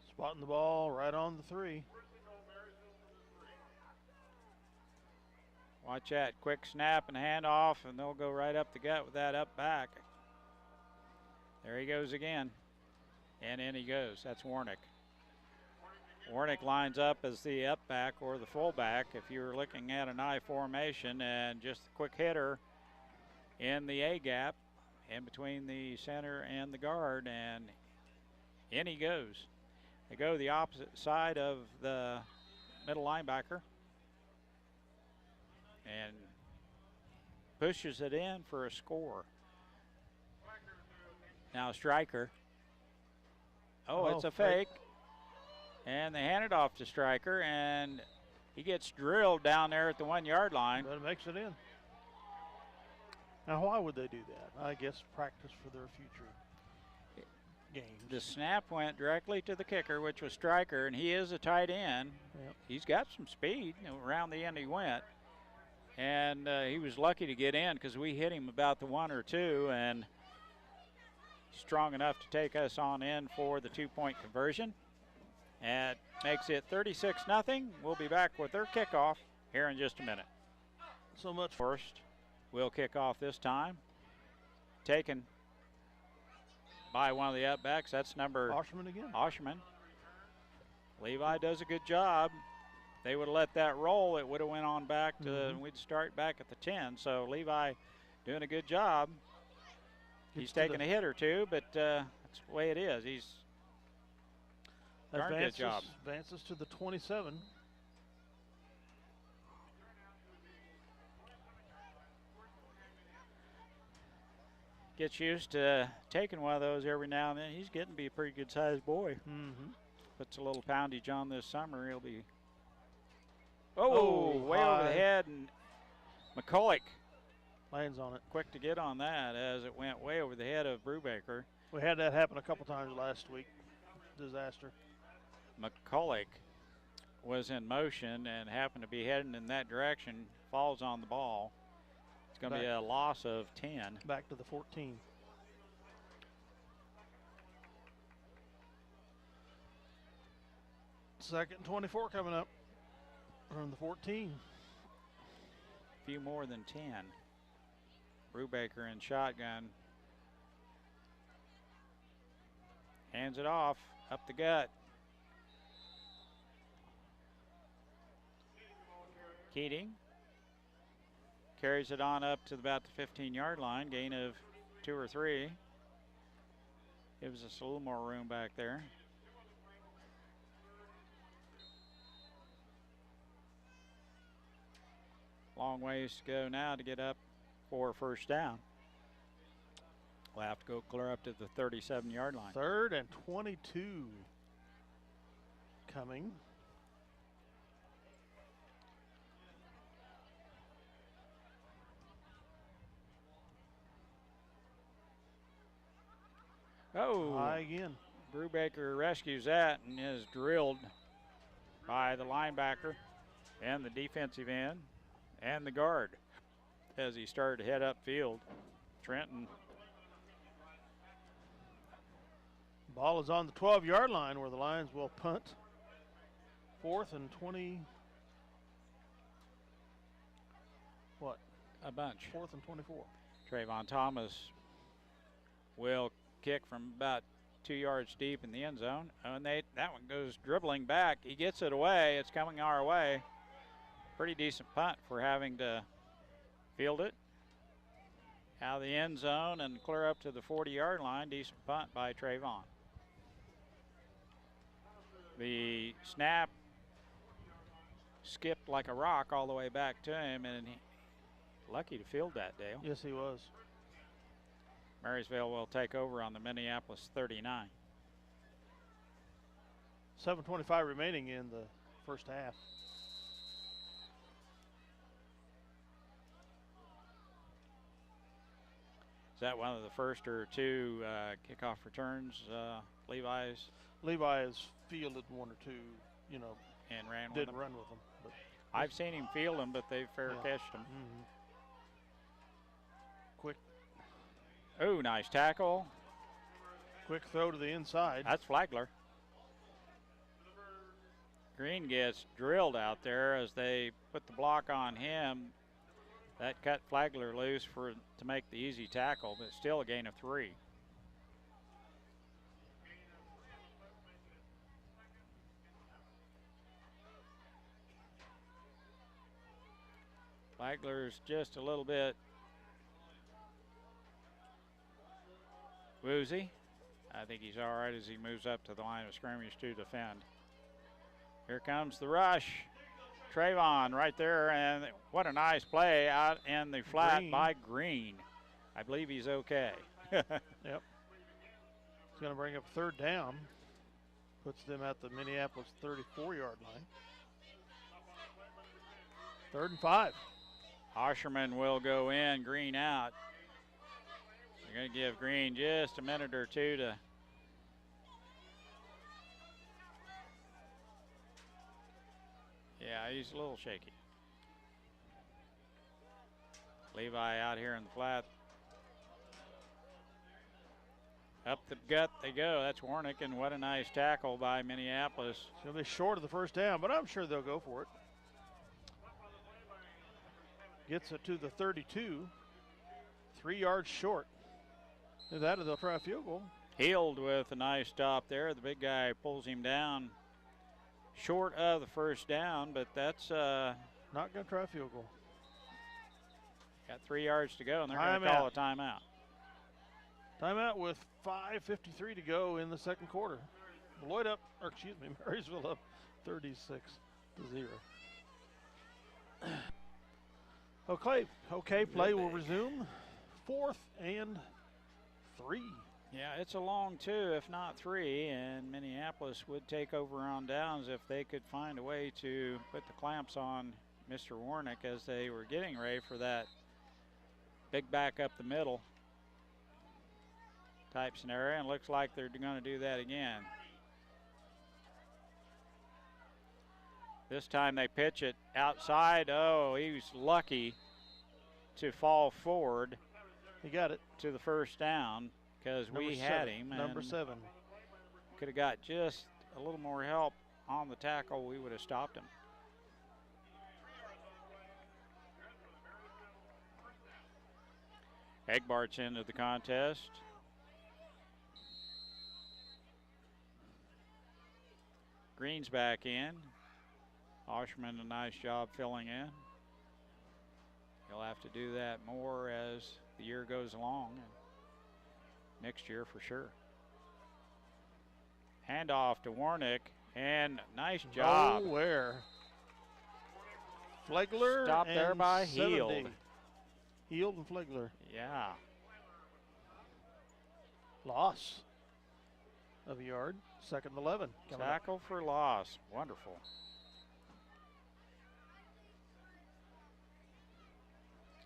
Spotting the ball right on the 3. Watch that quick snap and handoff, and they'll go right up the gut with that up back. There he goes again. And in he goes. That's Warnick. Warnick lines up as the up back or the fullback if you're looking at an I formation, and just a quick hitter in the A gap in between the center and the guard, and in he goes. They go the opposite side of the middle linebacker and pushes it in for a score. Now Stryker. Oh, it's a fake. And they hand it off to Stryker, and he gets drilled down there at the 1-yard line. But it makes it in. Now, why would they do that? I guess practice for their future games. The snap went directly to the kicker, which was Stryker, and he is a tight end. Yep. He's got some speed. Around the end he went. And he was lucky to get in because we hit him about the 1 or 2, and strong enough to take us on in for the 2-point conversion. And makes it 36-0. We'll be back with their kickoff here in just a minute. So much. First, we'll kick off this time. Taken by one of the up-backs. That's number Osherman again. Osherman. Levi does a good job. They would have let that roll. It would have went on back to, we'd start back at the 10. So Levi doing a good job. He's taking a hit or two, but that's the way it is. He's darn good job. Advances to the 27. gets used to taking one of those every now and then, he's getting to be a pretty good-sized boy. Mm-hmm. Puts a little poundage on this summer, he'll be. Oh, way over the head, and McCulloch lands on it. Quick to get on that as it went way over the head of Brubaker. We had that happen a couple times last week. Disaster. McCulloch was in motion and happened to be heading in that direction, falls on the ball. It's going to be a loss of 10. Back to the 14. Second and 24 coming up from the 14. Few more than 10. Brubaker in shotgun. Hands it off, up the gut. Keating carries it on up to about the 15-yard line, gain of 2 or 3. Gives us a little more room back there. Long ways to go now to get up for first down. We'll have to go clear up to the 37-yard line. 3rd and 22 coming. Oh, high again. Brubaker rescues that and is drilled by the linebacker and the defensive end and the guard as he started to head upfield. Trenton. Ball is on the 12-yard line where the Lions will punt. 4th and 20. What? A bunch. 4th and 24. Trayvon Thomas will kick from about 2 yards deep in the end zone. And that one goes dribbling back. He gets it away. It's coming our way. Pretty decent punt for having to field it out of the end zone and clear up to the 40-yard line. Decent punt by Trayvon. The snap skipped like a rock all the way back to him, and lucky to field that, Dale. Yes, he was. Marysville will take over on the Minneapolis 39. 7:25 remaining in the first half. Is that one of the first or two kickoff returns, Levi's? Levi has fielded 1 or 2, you know, and ran with didn't them. run with them. But I've seen him field them, but they've fair catched them. Mm-hmm. Quick. Oh, nice tackle. Quick throw to the inside. That's Flagler. Green gets drilled out there as they put the block on him. That cut Flagler loose to make the easy tackle, but still a gain of 3. Flagler's just a little bit woozy. I think he's all right as he moves up to the line of scrimmage to defend. Here comes the rush. Trayvon right there, and what a nice play out in the flat by Green. I believe he's okay. Yep. He's going to bring up 3rd down. Puts them at the Minneapolis 34-yard line. 3rd and 5. Osherman will go in, Green out. You're going to give Green just a minute or two to yeah, he's a little shaky. Levi out here in the flat. Up the gut they go. That's Warnick, and what a nice tackle by Minneapolis. It's going to be short of the first down, but I'm sure they'll go for it. Gets it to the 32. 3 yards short. If that, they'll try a field goal. Healed with a nice stop there. The big guy pulls him down short of the first down, but that's not going to try a field goal. Got 3 yards to go, and they're going to call a timeout. Timeout with 5:53 to go in the second quarter. Marysville up 36-0. Okay, play will resume. 4th and 3. Yeah, it's a long 2, if not 3, and Minneapolis would take over on downs if they could find a way to put the clamps on Mr. Warnick as they were getting ready for that big back up the middle type scenario, and looks like they're going to do that again. This time they pitch it outside. Oh, he was lucky to fall forward. He got it to the first down because we had him. Number 7. Could have got just a little more help on the tackle. We would have stopped him. Egbart's into the contest. Green's back in. Oshman, a nice job filling in. He'll have to do that more as the year goes along. Next year for sure. Handoff to Warnick, and nice job. Nowhere. Flegler stopped there by 70. Heald. Heald and Flegler. Yeah. Loss of a yard. 2nd and 11. Tackle for loss. Wonderful.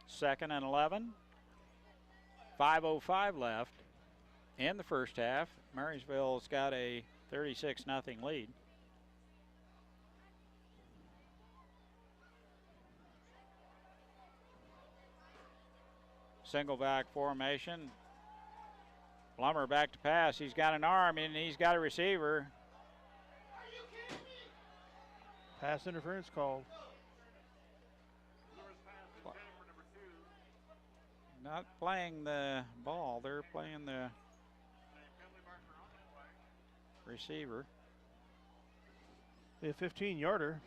Second and 11. 5:05 left in the first half. Marysville's got a 36-0 lead. Single back formation. Plummer back to pass. He's got an arm and he's got a receiver. Pass interference called. Not playing the ball, they're playing the receiver. A 15-yarder.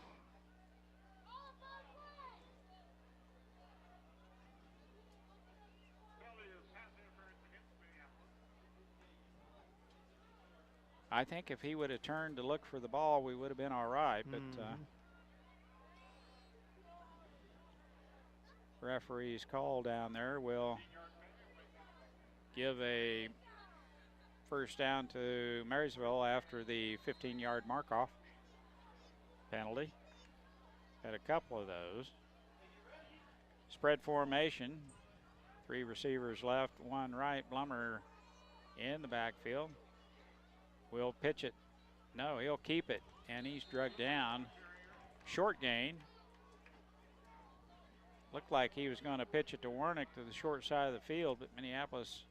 I think if he would have turned to look for the ball, we would have been all right, but referee's call down there will give a first down to Marysville after the 15-yard mark-off penalty. Had a couple of those. Spread formation. 3 receivers left, 1 right. Blummer in the backfield. Will pitch it. No, he'll keep it, and he's drugged down. Short gain. Looked like he was going to pitch it to Warnick to the short side of the field, but Minneapolis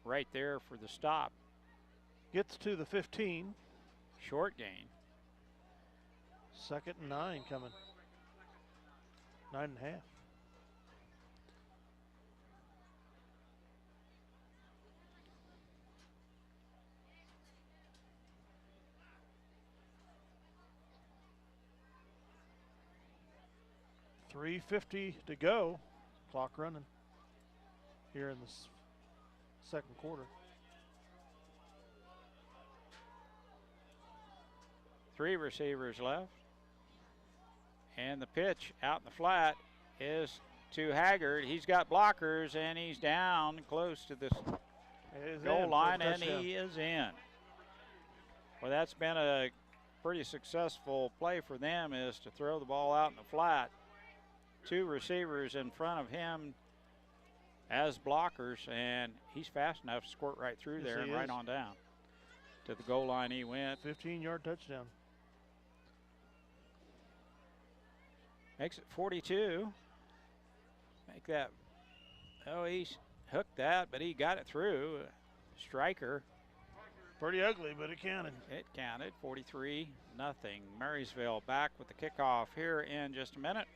right there for the stop. Gets to the 15. Short gain. 2nd and 9 coming. 9.5. .350 to go. Clock running here in the second quarter. 3 receivers left. And the pitch out in the flat is to Haggard. He's got blockers and he's down close to this goal line, and he is in. Well, that's been a pretty successful play for them, is to throw the ball out in the flat. 2 receivers in front of him as blockers, and he's fast enough to squirt right through there and right on down. To the goal line he went. 15-yard touchdown. Makes it 42. Make that. Oh, he's hooked that, but he got it through. Striker. Pretty ugly, but it counted. It counted. 43-0. Marysville back with the kickoff here in just a minute.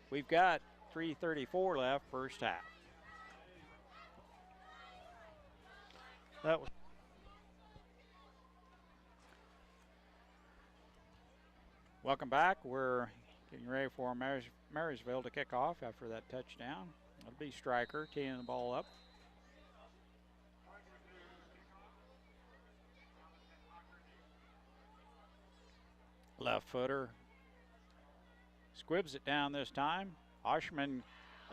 We've got 3:34 left, first half. That was. Welcome back. We're getting ready for Marysville to kick off after that touchdown. It'll be Striker teeing the ball up. Left footer. Squibs it down this time. Oshman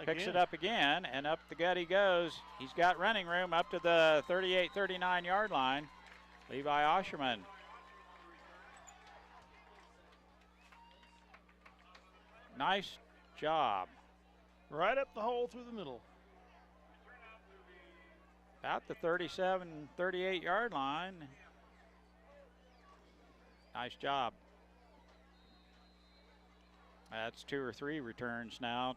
Picks it up again, and up the gut he goes. He's got running room up to the 38, 39 yard line. Levi Osherman. Nice job. Right up the hole through the middle. About the 37, 38 yard line. Nice job. That's 2 or 3 returns now.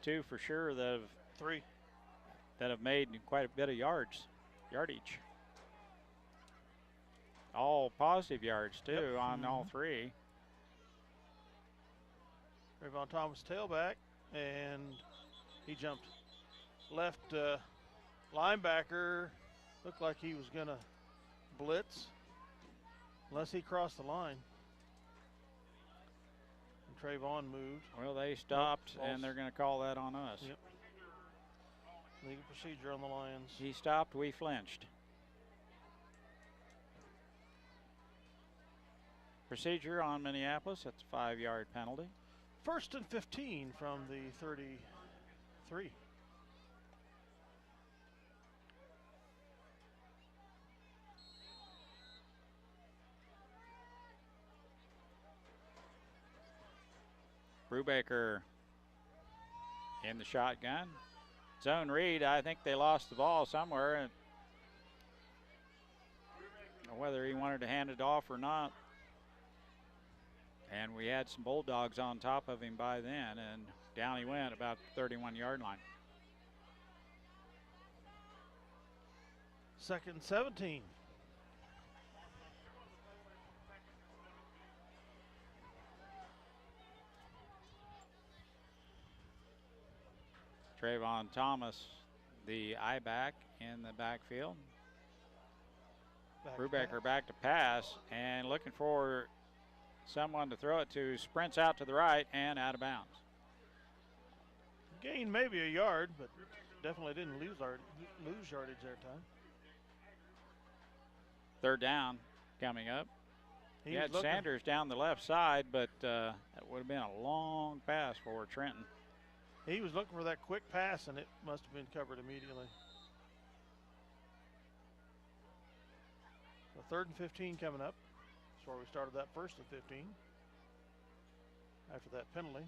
2 for sure that have made quite a bit of yardage. All positive yards too on all 3. Trayvon Thomas tailback, and he jumped left linebacker. Looked like he was going to blitz unless he crossed the line. And Trayvon moved. Well, they stopped, and they're going to call that on us. Yep. Legal procedure on the Lions. He stopped, we flinched. Procedure on Minneapolis, that's a 5-yard penalty. 1st and 15 from the 33. Brubaker in the shotgun. Zone read, I think they lost the ball somewhere. And whether he wanted to hand it off or not. And we had some Bulldogs on top of him by then, and down he went about the 31-yard line. 2nd and 17. Trayvon Thomas, the I-back in the backfield. Brubaker back to pass, and looking for someone to throw it to, sprints out to the right and out of bounds. Gained maybe a yard, but definitely didn't lose yardage there, Tom. 3rd down coming up. He had Sanders down the left side, but that would have been a long pass for Trenton. He was looking for that quick pass, and it must have been covered immediately. So 3rd and 15 coming up. That's where we started that 1st and 15 after that penalty.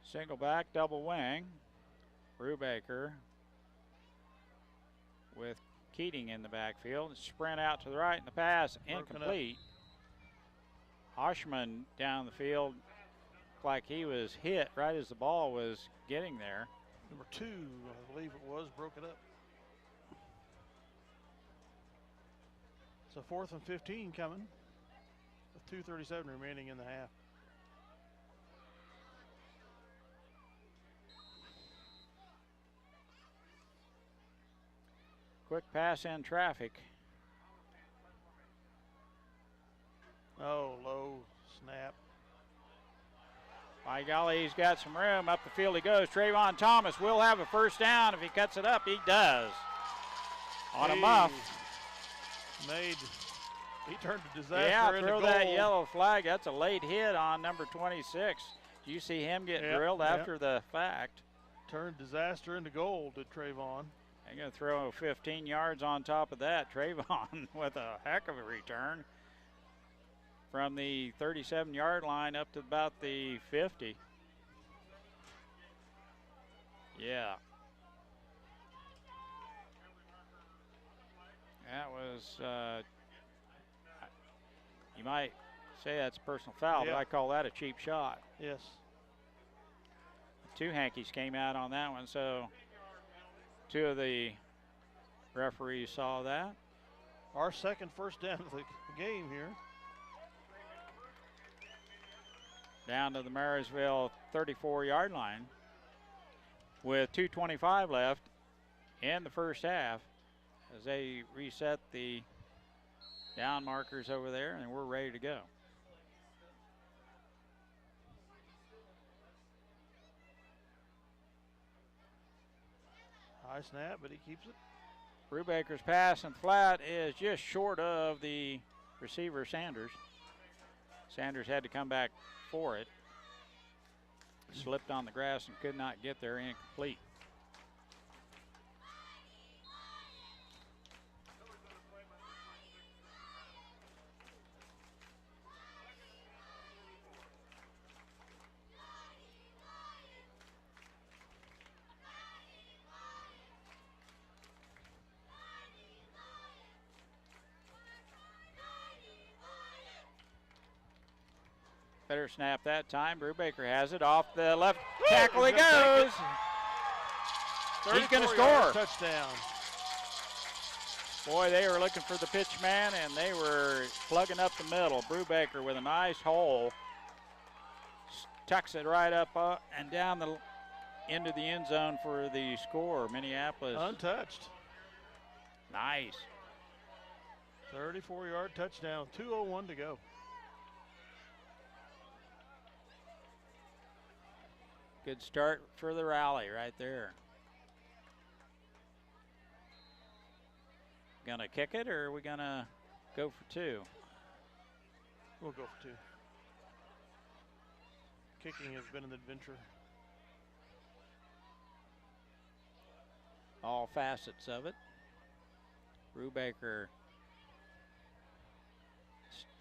Single back, double wing. Brubaker with Keating in the backfield. Sprint out to the right, and the pass incomplete. Oshman down the field like he was hit right as the ball was getting there. Number 2, I believe it was, broke it up. So 4th and 15 coming with 2:37 remaining in the half. Quick pass in traffic. Oh, low snap. By golly, he's got some room. Up the field he goes. Trayvon Thomas will have a 1st down if he cuts it up. He does. On a muff. He turned a disaster into throw goal. that yellow flag. That's a late hit on number 26. Do you see him get drilled after the fact? Turned disaster into goal, did Trayvon. They're going to throw 15 yards on top of that. Trayvon with a heck of a return from the 37-yard line up to about the 50. Yeah. That was, you might say that's a personal foul, but I call that a cheap shot. Yes. 2 hankies came out on that one, so 2 of the referees saw that. Our 2nd 1st down of the game here. Down to the Marysville 34-yard line with 2:25 left in the 1st half as they reset the down markers over there, and we're ready to go. High snap, but he keeps it. Brubaker's pass and flat is just short of the receiver, Sanders. Sanders had to come back for it. Slipped on the grass and could not get there, incomplete. Better snap that time. Brubaker has it off the left tackle. He goes. He's going to score. Touchdown. Boy, they were looking for the pitch man, and they were plugging up the middle. Brubaker with a nice hole. Tucks it right up and down the into the end zone for the score. Minneapolis. Untouched. Nice. 34-yard touchdown. 2:01 to go. Good start for the rally right there. Gonna kick it, or are we gonna go for two? We'll go for two. Kicking has been an adventure. All facets of it. Brubaker,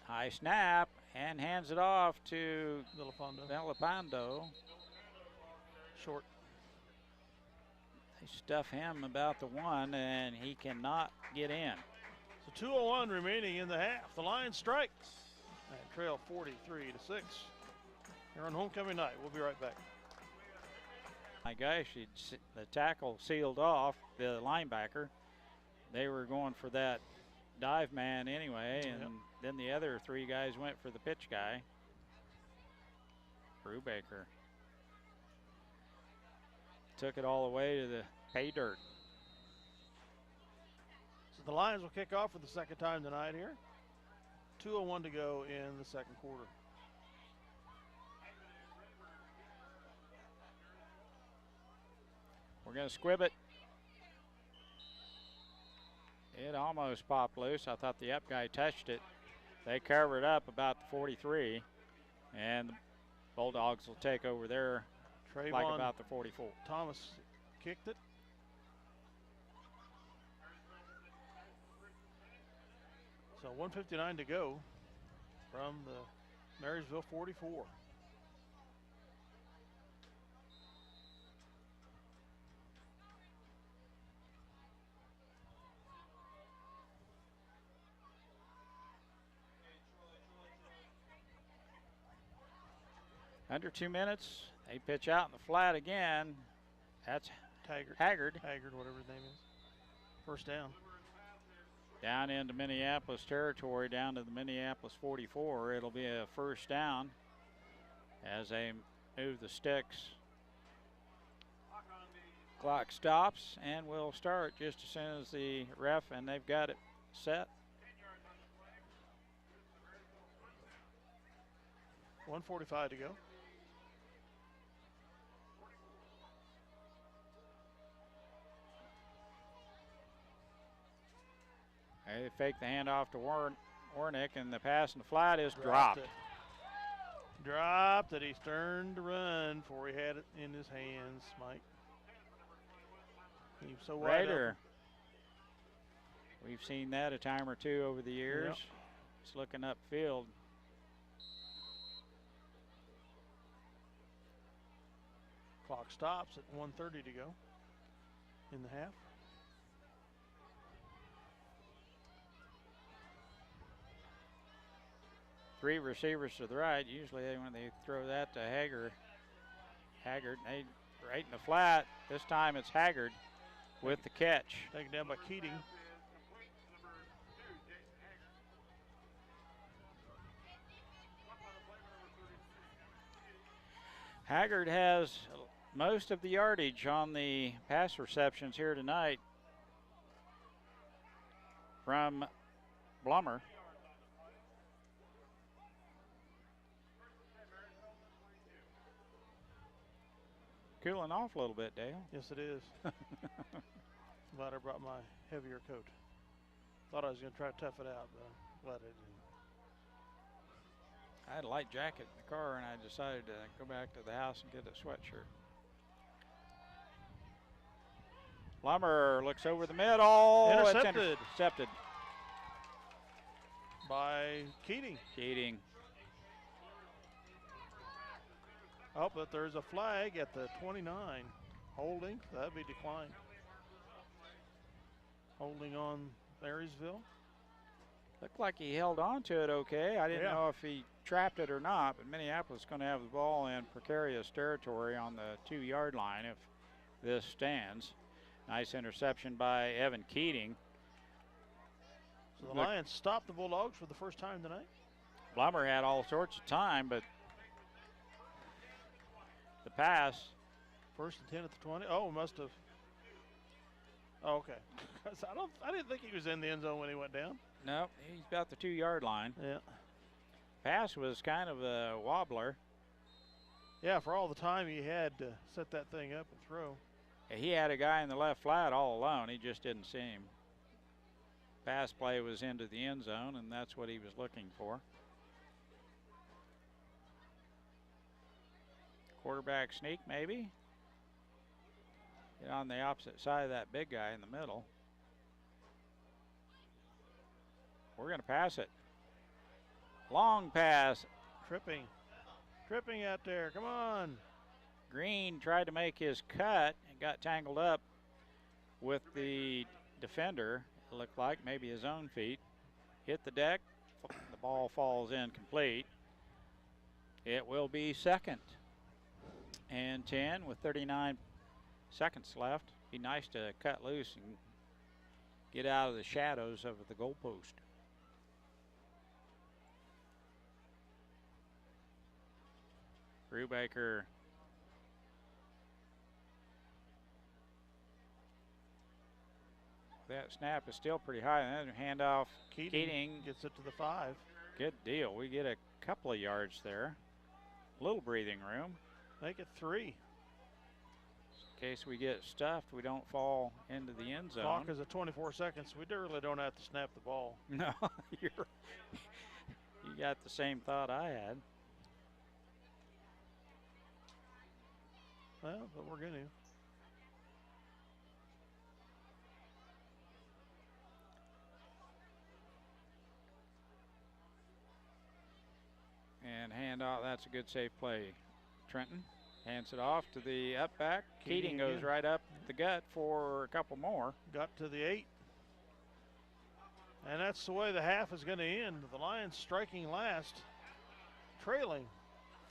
high snap, and hands it off to Villapando. Short. They stuff him about the one, and he cannot get in. So 2:01 remaining in the half. The Lions strike and trail 43-6. Here on homecoming night. We'll be right back. My gosh, the tackle sealed off the linebacker. They were going for that dive man anyway, and then the other three guys went for the pitch guy. Brubaker took it all the way to the pay dirt. So the Lions will kick off for the second time tonight here. 2:01 to go in the second quarter. We're going to squib it. It almost popped loose. I thought the up guy touched it. They covered up about the 43, and the Bulldogs will take over there like about the 44. Thomas kicked it. So 1:59 to go from the Marysville 44. Under 2 minutes. They pitch out in the flat again. That's Haggard. Haggard, whatever his name is. First down. Down into Minneapolis territory, down to the Minneapolis 44. It'll be a first down as they move the sticks. Clock stops, and we'll start just as soon as the ref, and they've got it set. 1:45 to go. They fake the handoff to Warnick, and the pass in the flat is dropped. Dropped it. He turned to run before he had it in his hands, Mike. He was so wide open. We've seen that a time or two over the years. Yep. He's looking upfield. Clock stops at 1:30 to go in the half. Three receivers to the right. Usually when they throw that to Haggard, they right in the flat. This time it's Haggard with the catch. Taken down by Keating. Haggard has most of the yardage on the pass receptions here tonight from Blummer. Cooling off a little bit, Dale. Yes, it is. Glad I brought my heavier coat. Thought I was going to try to tough it out, but I'm glad I didn't. I had a light jacket in the car, and I decided to go back to the house and get a sweatshirt. Lumber looks over the middle. Intercepted. It's intercepted By Keating. Keating. Oh, but there's a flag at the 29. Holding. That'd be declined. Holding on Marysville. Looked like he held on to it okay. I didn't Yeah. know if he trapped it or not, but Minneapolis is going to have the ball in precarious territory on the 2-yard line if this stands. Nice interception by Evan Keating. So the Lions stopped the Bulldogs for the first time tonight. Blummer had all sorts of time, but the pass. 1st and 10 at the 20. Oh, must have. Oh, okay. 'Cause I didn't think he was in the end zone when he went down. Nope, he's about the 2-yard line. Yeah. Pass was kind of a wobbler. Yeah, for all the time he had to set that thing up and throw. He had a guy in the left flat all alone. He just didn't see him. Pass play was into the end zone, and that's what he was looking for. Quarterback sneak, maybe. Get on the opposite side of that big guy in the middle. We're going to pass it. Long pass. Tripping. Tripping out there. Come on. Green tried to make his cut and got tangled up with the defender. It looked like maybe his own feet. Hit the deck. The ball falls incomplete. It will be 2nd and 10 with 39 seconds left. Be nice to cut loose and get out of the shadows of the goalpost. Brubaker that snap is still pretty high. And then handoff. Keating gets it to the 5. Good deal. We get a couple of yards there. Little breathing room. Make it 3. In case we get stuffed, we don't fall into the end zone. Clock is at 24 seconds. We really don't have to snap the ball. No, you got the same thought I had. Well, but we're going to. And hand off. That's a good safe play. Trenton hands it off to the up back. Keating goes again. right up the gut for a couple more. Got to the 8. And that's the way the half is going to end. The Lions striking last, trailing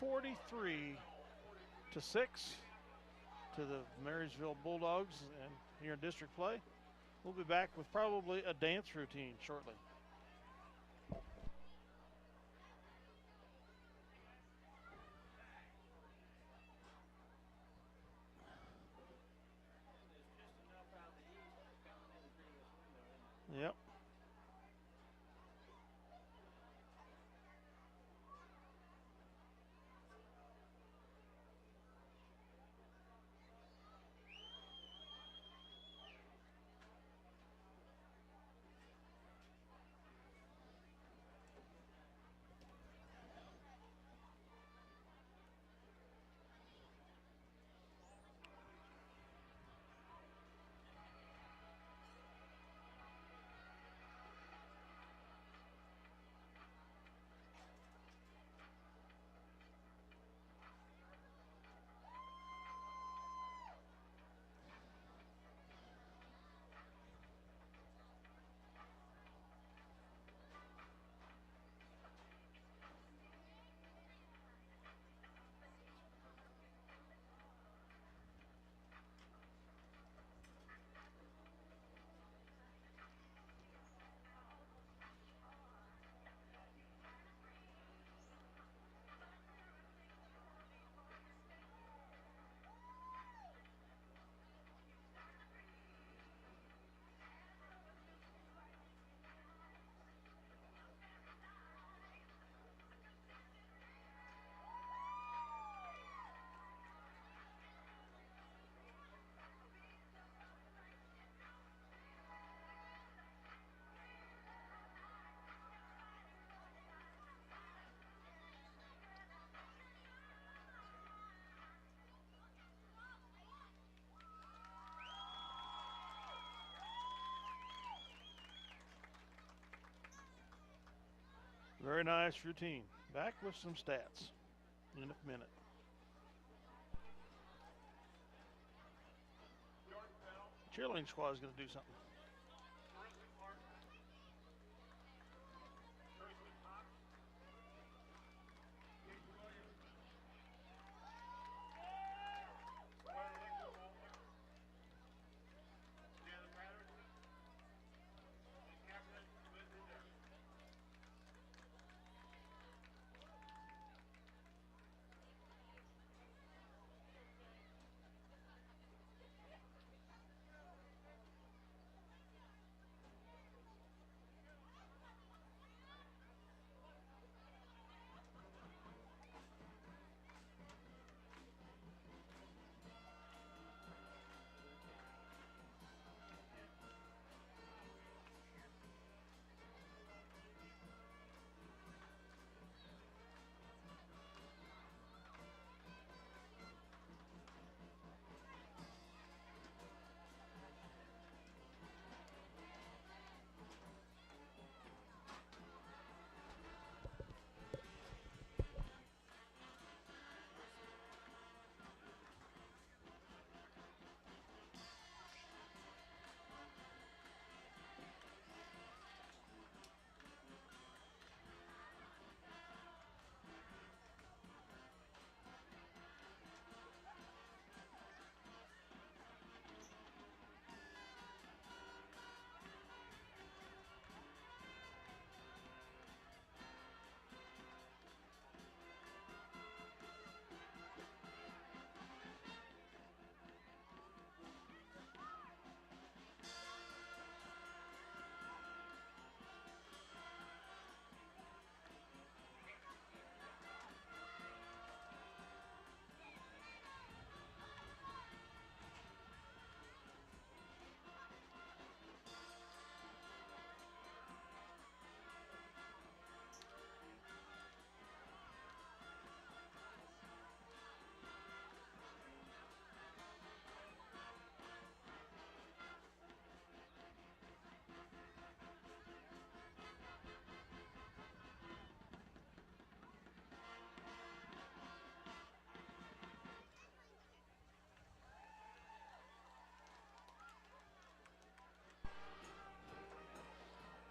43-6 to the Marysville Bulldogs and here in district play. We'll be back with probably a dance routine shortly. Yep. Very nice routine. Back with some stats in a minute. Cheerleading squad is going to do something.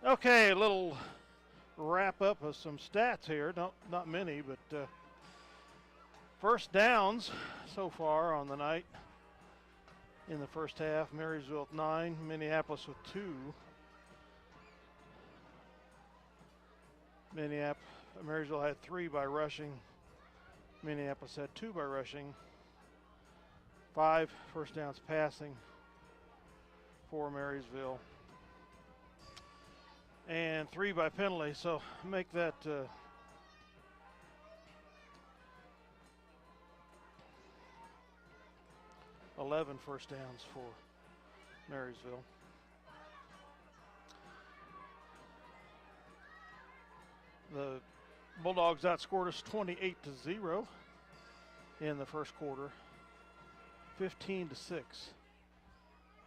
Okay, a little wrap up of some stats here. Not many, but first downs so far on the night. In the first half, Marysville with 9, Minneapolis with 2. Marysville had 3 by rushing. Minneapolis had 2 by rushing. 5 first downs passing for Marysville. And 3 by penalty, so make that 11 first downs for Marysville. The Bulldogs outscored us 28-0 in the first quarter, 15-6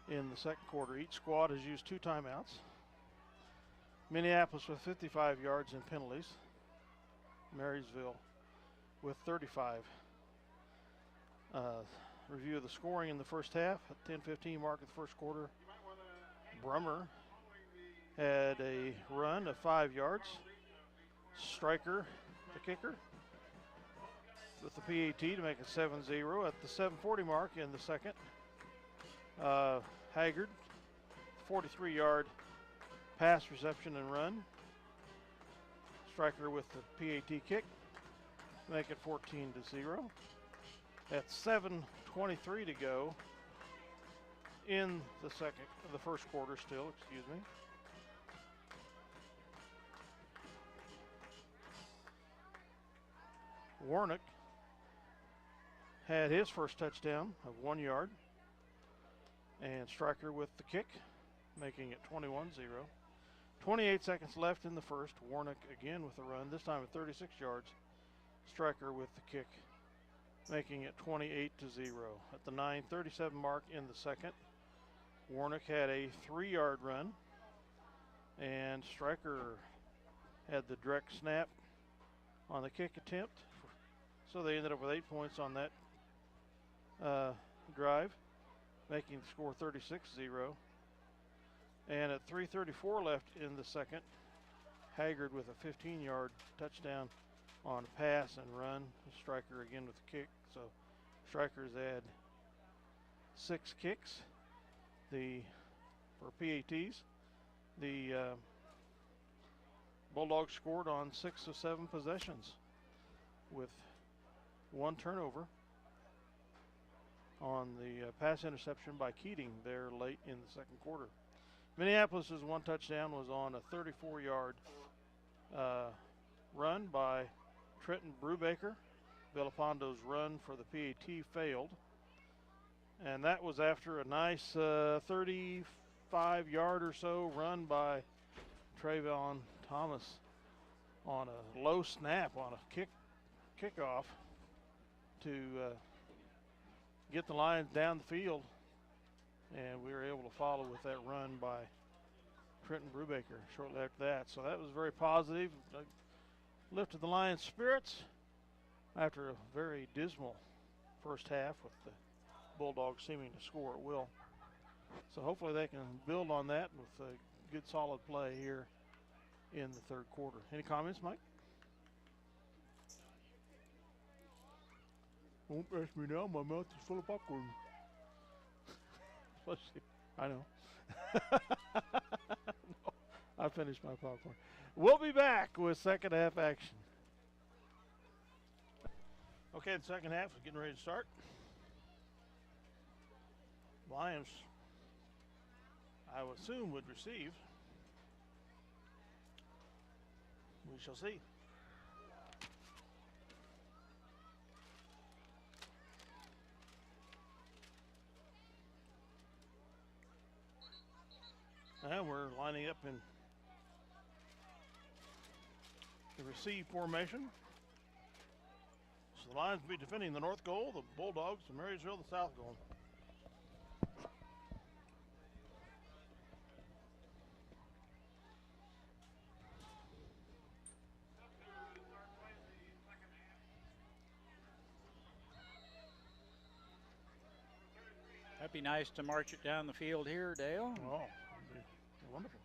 in the second quarter. Each squad has used 2 timeouts. Minneapolis with 55 yards in penalties. Marysville with 35. Review of the scoring in the first half at 10:15 mark of the first quarter. Brummer had a run of 5 yards. Stryker, the kicker, with the PAT to make it 7-0 at the 7:40 mark in the second. Haggard, 43-yard pass reception and run. Stryker with the PAT kick, make it 14-0. At 7:23 to go in the first quarter still, excuse me. Warnock had his first touchdown of 1 yard, and Stryker with the kick, making it 21-0. 28 seconds left in the first. Warnock again with a run, this time at 36 yards. Stryker with the kick, making it 28-0. At the 9:37 mark in the second, Warnock had a 3-yard run, and Stryker had the direct snap on the kick attempt. So they ended up with 8 points on that drive, making the score 36-0. And at 3:34 left in the second, Haggard with a 15-yard touchdown on a pass and run. Striker again with the kick. So Strikers had 6 kicks for PATs. The Bulldogs scored on 6 of 7 possessions with 1 turnover on the pass interception by Keating there late in the second quarter. Minneapolis's 1 touchdown was on a 34-yard run by Trenton Brubaker. Villapándo's run for the PAT failed. And that was after a nice 35-yard or so run by Trayvon Thomas on a low snap on a kickoff to get the Lions down the field. And we were able to follow with that run by Trenton Brubaker shortly after that. So that was very positive. Lifted the Lions' spirits after a very dismal first half with the Bulldogs seeming to score at will. So hopefully they can build on that with a good solid play here in the third quarter. Any comments, Mike? Don't ask me now, my mouth is full of popcorn. I know. No, I finished my popcorn. We'll be back with second half action. Okay, the second half is getting ready to start. Lions, I would assume, would receive. We shall see. And we're lining up in the receive formation. So the Lions will be defending the north goal, the Bulldogs, the Marysville, the south goal. That'd be nice to march it down the field here, Dale. Oh, wonderful.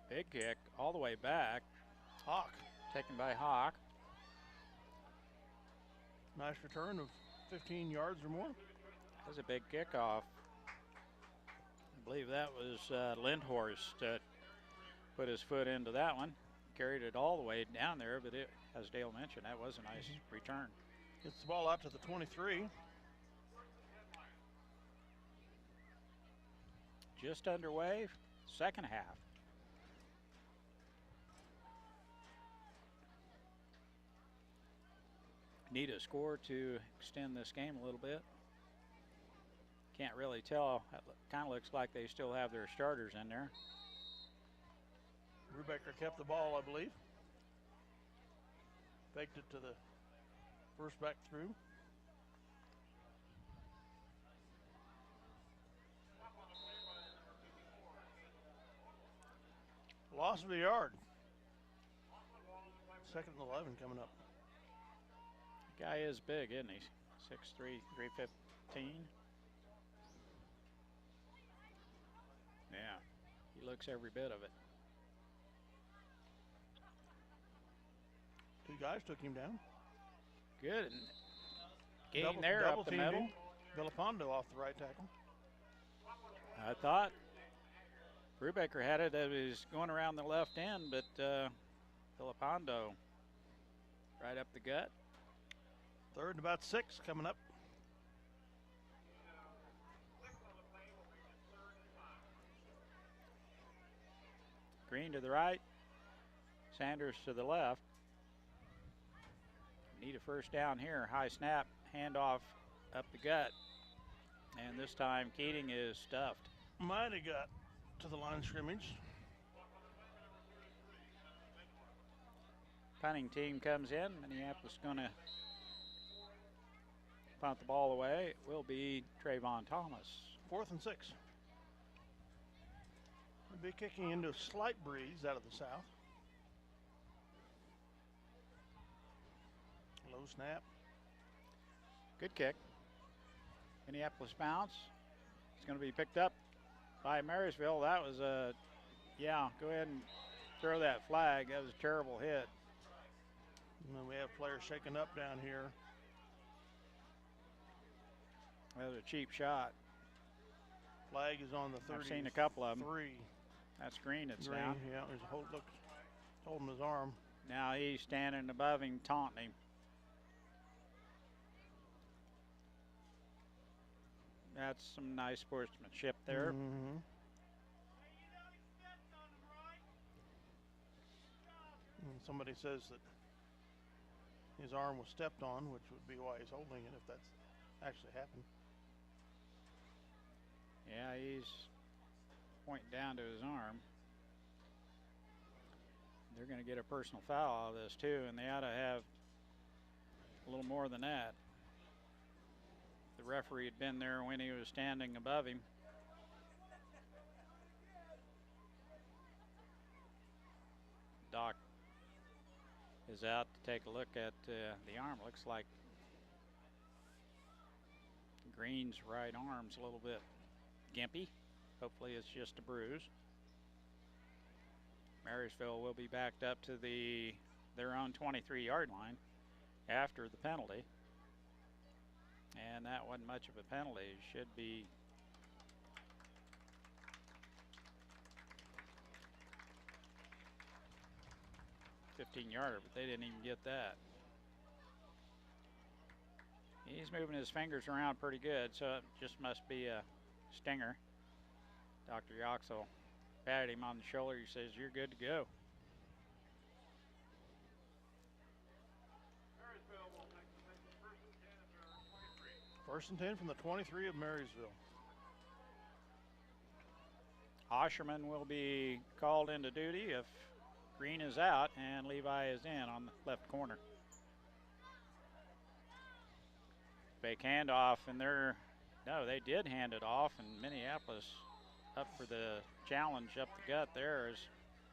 Big kick all the way back. Hawk. Taken by Hawk. Nice return of 15 yards or more. That was a big kickoff. I believe that was Lindhorst that put his foot into that one. Carried it all the way down there, but it, as Dale mentioned, that was a nice return. Gets the ball out to the 23. Just underway, second half. Need a score to extend this game a little bit. Can't really tell. Kind of looks like they still have their starters in there. Brubaker kept the ball, I believe. Faked it to the first back through. Loss of a yard. Second and 11 coming up. The guy is big, isn't he? 6'3", 315. Yeah, he looks every bit of it. 2 guys took him down. Good. Gain there up the middle. Villapando off the right tackle. I thought Brubaker had it as he was going around the left end, but Villapando right up the gut. Third and about 6 coming up. Green to the right, Sanders to the left. Need a first down here. High snap, handoff up the gut. And this time Keating is stuffed. Might have got to the line of scrimmage. Punting team comes in. Minneapolis going to punt the ball away. It will be Trayvon Thomas. 4th and 6. We'll be kicking into a slight breeze out of the south. Low snap. Good kick. Minneapolis bounce. It's going to be picked up by Marysville. That was a, yeah, go ahead and throw that flag. That was a terrible hit. And then we have players shaking up down here. That was a cheap shot. Flag is on the 30. I've seen a couple of them. 3. That's Green. It's Green, down. yeah, there's holding his arm. Now he's standing above him, taunting him. That's some nice sportsmanship there. Mm-hmm. And somebody says that his arm was stepped on, which would be why he's holding it if that's actually happened. Yeah, he's pointing down to his arm. They're going to get a personal foul out of this too, and they ought to have a little more than that. The referee had been there when he was standing above him. Doc is out to take a look at the arm. Looks like Green's right arm's a little bit gimpy. Hopefully it's just a bruise. Marysville will be backed up to their own 23-yard line after the penalty. And that wasn't much of a penalty. It should be a 15-yarder, but they didn't even get that. He's moving his fingers around pretty good, so it just must be a stinger. Dr. Yoxel patted him on the shoulder. He says, "You're good to go." First and 10 from the 23 of Marysville. Osherman will be called into duty if Green is out and Levi is in on the left corner. Fake handoff, and they did hand it off, and Minneapolis up for the challenge up the gut there is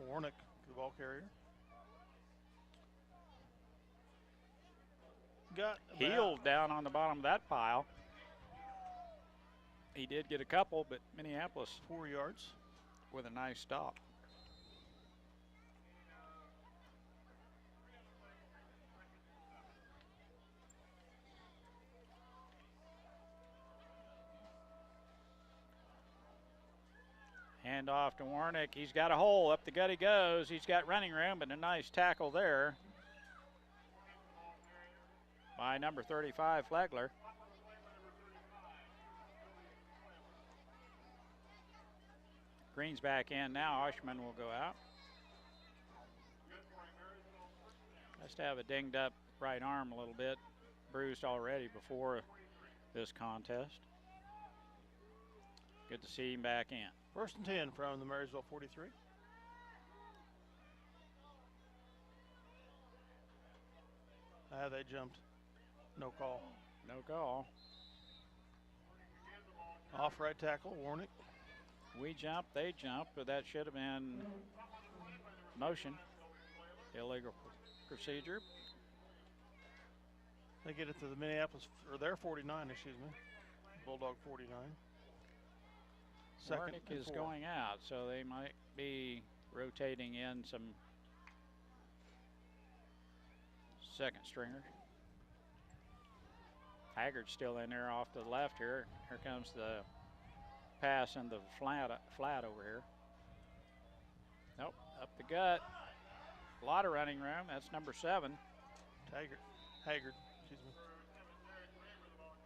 Warnick, the ball carrier. Got healed down on the bottom of that pile. He did get a couple, but Minneapolis 4 yards with a nice stop. Hand off to Warnick. He's got a hole. Up the gut he goes. He's got running room, but a nice tackle there by number 35, Flagler. Green's back in now. Oshman will go out. Must have a dinged up right arm a little bit, bruised already before this contest. Good to see him back in. First and 10 from the Marysville 43. They jumped. No call. No call. Off right tackle, Warnick. We jumped, they jumped, but that should have been motion. Illegal procedure. They get it to the Minneapolis, or their 49, excuse me. Bulldog 49. Warnick is going out, so they might be rotating in some second stringer. Haggard's still in there off to the left here. Here comes the pass in the flat over here. Nope, up the gut. A lot of running room. That's number 7. Haggard, excuse me.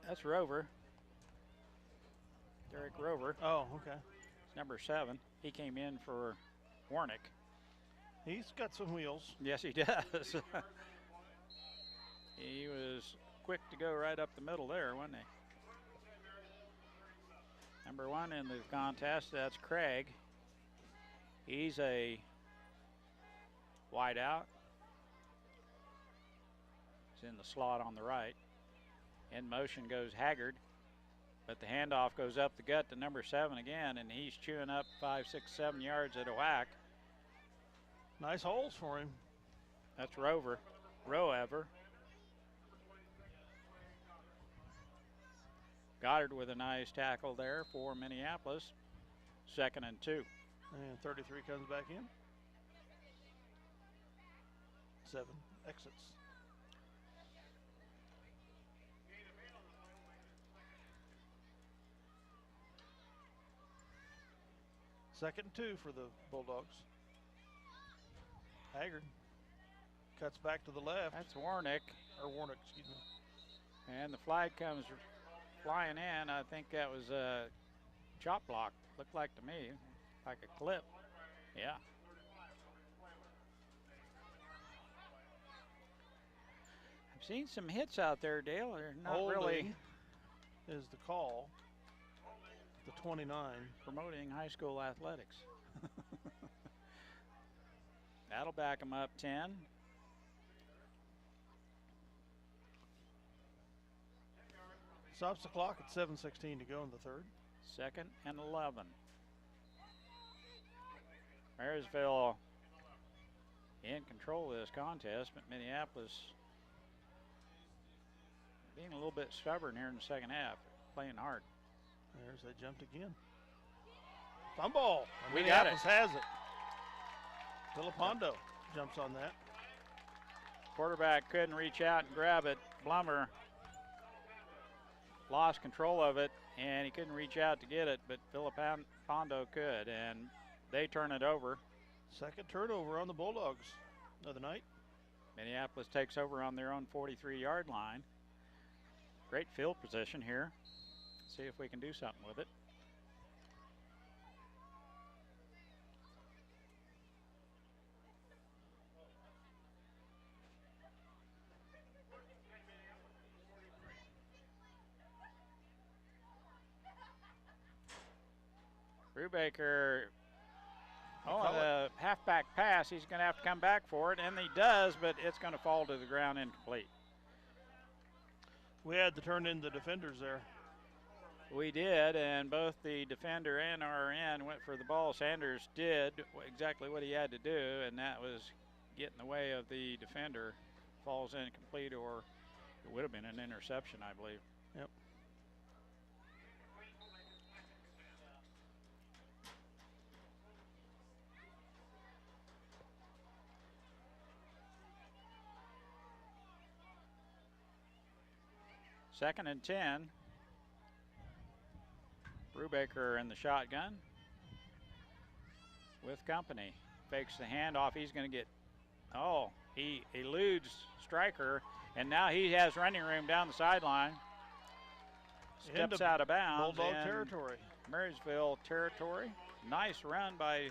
That's Rover. Derek Rover. Oh, okay. It's number 7. He came in for Warnick. He's got some wheels. Yes, he does. He was quick to go right up the middle there, wasn't he? Number 1 in the contest, that's Craig. He's a wideout. He's in the slot on the right. In motion goes Haggard. But the handoff goes up the gut to number 7 again, and he's chewing up 5, 6, 7 yards at a whack. Nice holes for him. That's Roever. Goddard with a nice tackle there for Minneapolis. 2nd and 2. And 33 comes back in. 7 exits. Second and 2 for the Bulldogs. Haggard cuts back to the left. That's Warnick. Or Warnick, excuse me. And the flag comes flying in. I think that was a chop block. Looked like to me, like a clip. Yeah. I've seen some hits out there, Dale. They're not Holding really is the call. The 29. Promoting high school athletics. That'll back them up 10. Stops the clock at 7:16 to go in the third. 2nd and 11. Marysville in control of this contest, but Minneapolis being a little bit stubborn here in the second half, playing hard. There's that jumped again. Fumble. We got it. Minneapolis has it. Villapando jumps on that. Quarterback couldn't reach out and grab it. Blummer lost control of it, and he couldn't reach out to get it, but Villapando could, and they turn it over. Second turnover on the Bulldogs of the night. Minneapolis takes over on their own 43-yard line. Great field position here. See if we can do something with it. Brubaker, the halfback pass, he's going to have to come back for it, and he does, but it's going to fall to the ground incomplete. We had to turn in the defenders there. We did, and both the defender and RN went for the ball. Sanders did exactly what he had to do, and that was get in the way of the defender. Falls incomplete, or it would have been an interception, I believe. Yep. Second and 10. Brubaker in the shotgun with company. Fakes the handoff. He's going to get, he eludes Stryker, and now he has running room down the sideline. Steps out of bounds. Bulldog territory. Marysville territory. Nice run by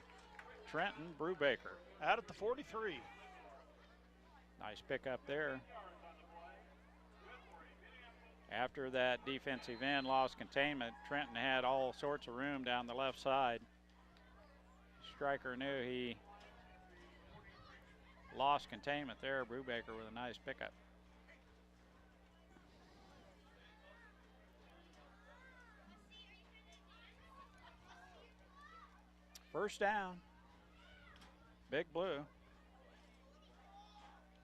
Trenton Brubaker. Out at the 43. Nice pickup there. After that defensive end lost containment, Trenton had all sorts of room down the left side. Stryker knew he lost containment there. Brubaker with a nice pickup. First down. Big Blue.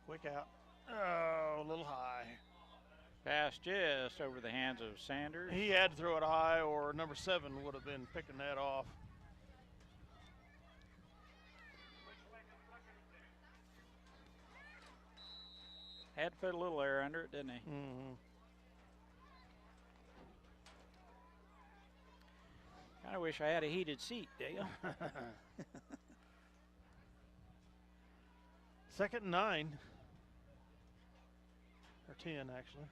Quick out. Oh, a little high. Pass just over the hands of Sanders. He had to throw it high, or number 7 would have been picking that off. Had to put a little air under it, didn't he? Mm-hmm. Kind of wish I had a heated seat, Dale. Second and 9. Or 10, actually.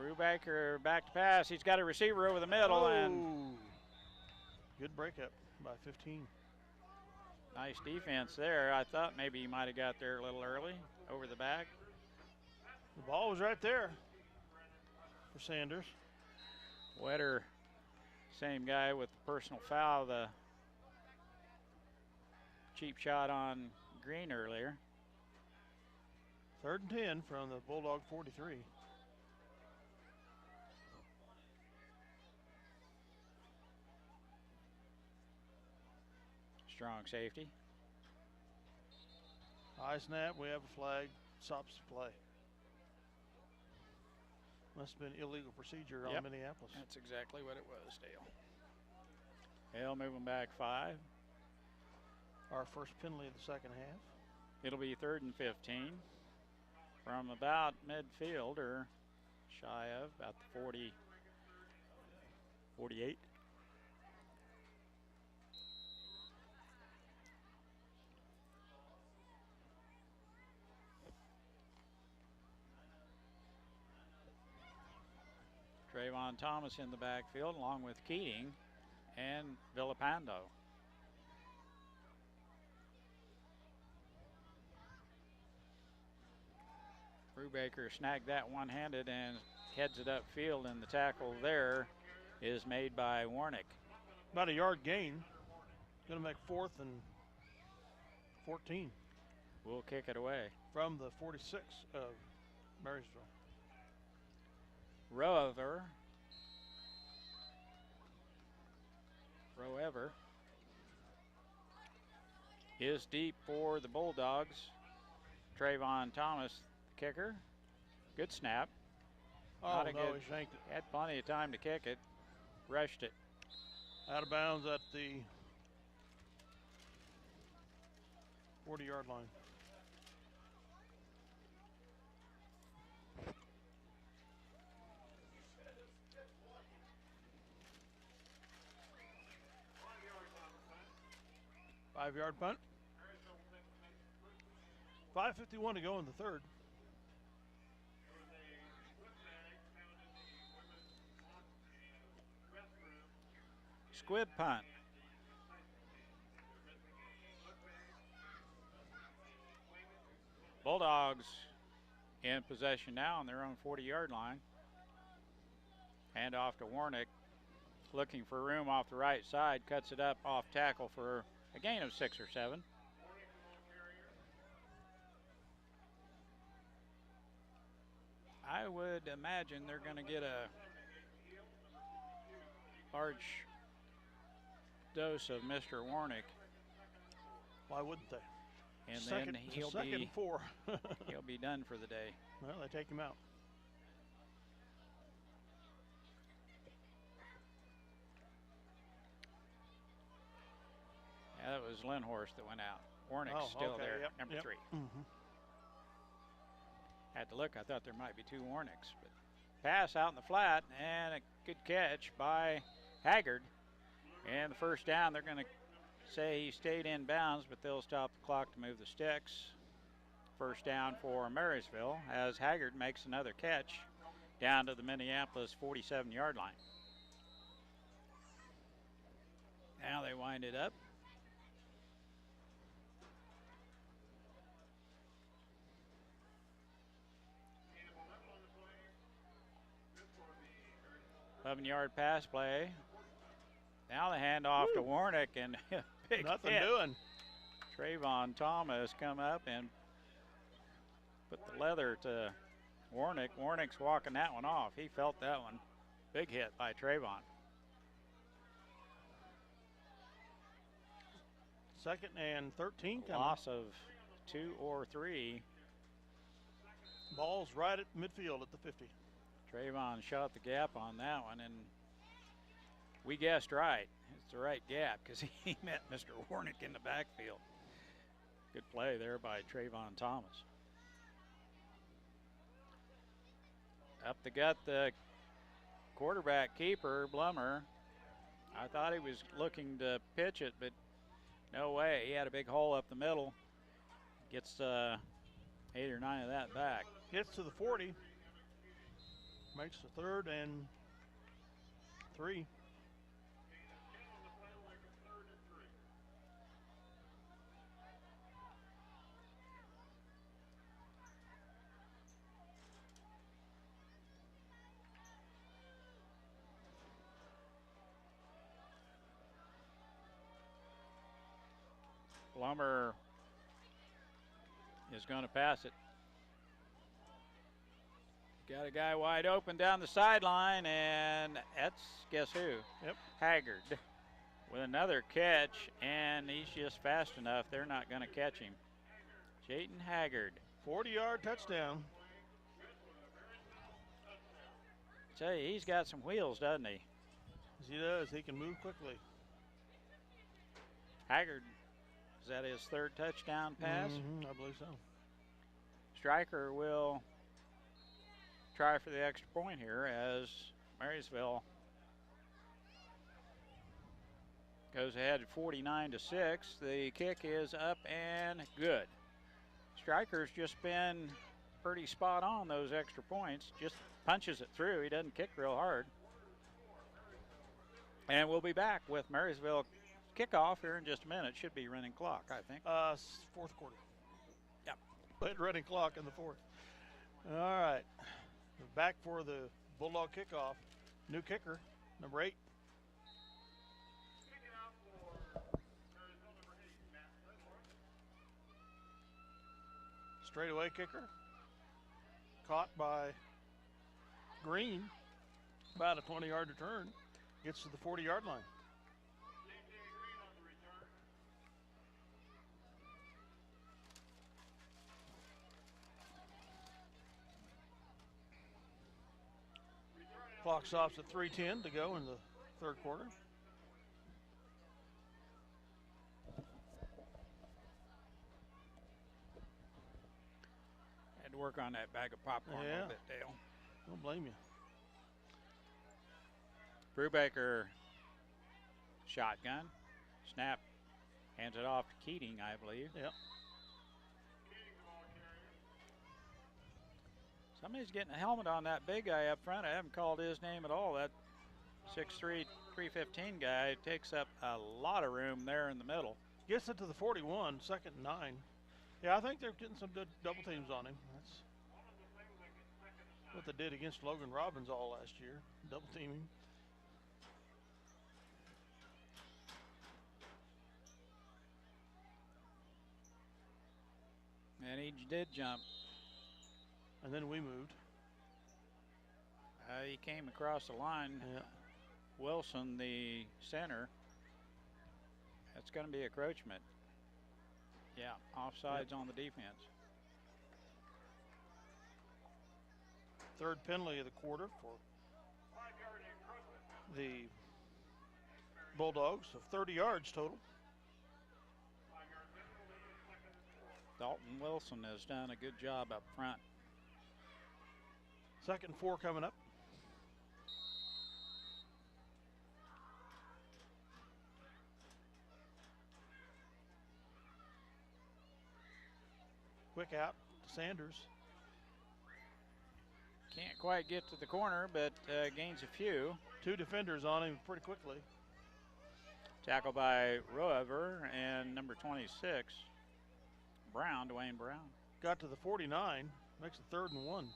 Brubaker back to pass. He's got a receiver over the middle. And good breakup by 15. Nice defense there. I thought maybe he might have got there a little early over the back. The ball was right there for Sanders. Wetter, same guy with the personal foul, the cheap shot on Green earlier. Third and 10 from the Bulldog 43. strong safety. High snap, we have a flag, stops the play. Must have been illegal procedure on Minneapolis. That's exactly what it was, Dale. They'll move them back 5. Our first penalty of the second half. It'll be 3rd and 15 from about midfield, or shy of about the 40, 48. Trayvon Thomas in the backfield along with Keating and Villapando. Brubaker snagged that one-handed and heads it upfield, and the tackle there is made by Warnick. About a yard gain. Going to make 4th and 14. We'll kick it away. From the 46 of Marysville. Roever is deep for the Bulldogs. Trayvon Thomas, the kicker. Good snap. Oh, no, he shanked it. Had plenty of time to kick it. Rushed it. Out of bounds at the 40-yard line. Five-yard punt. 5:51 to go in the third. Squib punt. Bulldogs in possession now on their own 40-yard line. Hand off to Warnick, looking for room off the right side, cuts it up off tackle for a gain of 6 or 7. I would imagine they're going to get a large dose of Mr. Warnick. Why wouldn't they? And second, then he'll be 4. he'll be done for the day. Well, they take him out. Yeah, that was Lindhorst that went out. Warnick's still there, number 3. Mm-hmm. Had to look, I thought there might be 2 Warnicks, but pass out in the flat, and a good catch by Haggard. And the first down, they're going to say he stayed in bounds, but they'll stop the clock to move the sticks. First down for Marysville as Haggard makes another catch down to the Minneapolis 47-yard line. Now they wind it up. Yard pass play. Now the handoff to Warnick, and big Nothing hit. doing. Trayvon Thomas come up and put the leather to Warnick. Warnick's walking that one off. He felt that one. Big hit by Trayvon. 2nd and 13 coming. Loss of 2 or 3. Ball's right at midfield at the 50. Trayvon shot the gap on that one, and we guessed right. It's the right gap because he met Mr. Warnick in the backfield. Good play there by Trayvon Thomas. Up the gut, the quarterback keeper, Blummer. I thought he was looking to pitch it, but no way. He had a big hole up the middle. Gets 8 or 9 of that back. Gets to the 40. Makes the 3rd and 3. Blummer is going to pass it. Got a guy wide open down the sideline, and that's, guess who? Yep. Haggard. with another catch, and he's just fast enough. They're not going to catch him. Jayden Haggard. 40-yard touchdown. Tell you, he's got some wheels, doesn't he? Yes, he does. He can move quickly. Haggard, is that his third touchdown pass? I believe so. Stryker will try for the extra point here as Marysville goes ahead 49-6. The kick is up and good. Stryker's just been pretty spot on those extra points. Just punches it through. He doesn't kick real hard. And we'll be back with Marysville kickoff here in just a minute. Should be running clock, I think. Fourth quarter. Yep. But running clock in the fourth. All right. We're back for the Bulldog kickoff. New kicker, number 8. Straightaway kicker. Caught by Green. About a 20-yard return. Gets to the 40-yard line. Clock stops at 3:10 to go in the third quarter. Had to work on that bag of popcorn a little bit, Dale. Don't blame you. Brubaker shotgun. Snap. Hands it off to Keating, I believe. Yep. Somebody's getting a helmet on that big guy up front. I haven't called his name at all. That 6'3", 315 guy takes up a lot of room there in the middle. Gets it to the 41, 2nd and 9. Yeah, I think they're getting some good double teams on him. That's what they did against Logan Robbins all last year, double teaming. And he did jump. And then we moved. He came across the line. Yeah. Wilson, the center. That's going to be encroachment. Yeah, offsides on the defense. Third penalty of the quarter for the Bulldogs of 30 yards total. Dalton Wilson has done a good job up front. 2nd and 4 coming up. Quick out to Sanders. Can't quite get to the corner, but gains a few. 2 defenders on him pretty quickly. Tackled by Roever and number 26, Brown, Dwayne Brown. Got to the 49, makes it 3rd and 1.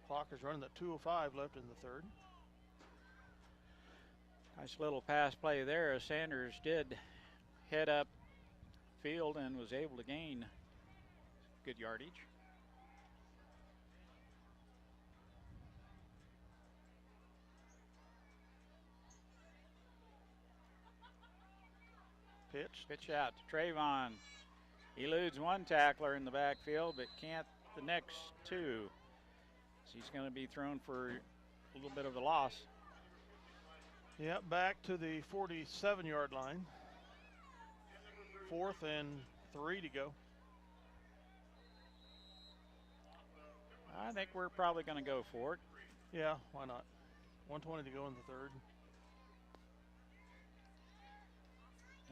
Clock is running at 2:05 left in the third. Nice little pass play there as Sanders did head up field and was able to gain good yardage. Pitch out to Trayvon. Eludes one tackler in the backfield, but can't the next two. So he's going to be thrown for a little bit of a loss. Yep, back to the 47-yard line. 4th and 3 to go. I think we're probably going to go for it. Yeah, why not? 1:20 to go in the third.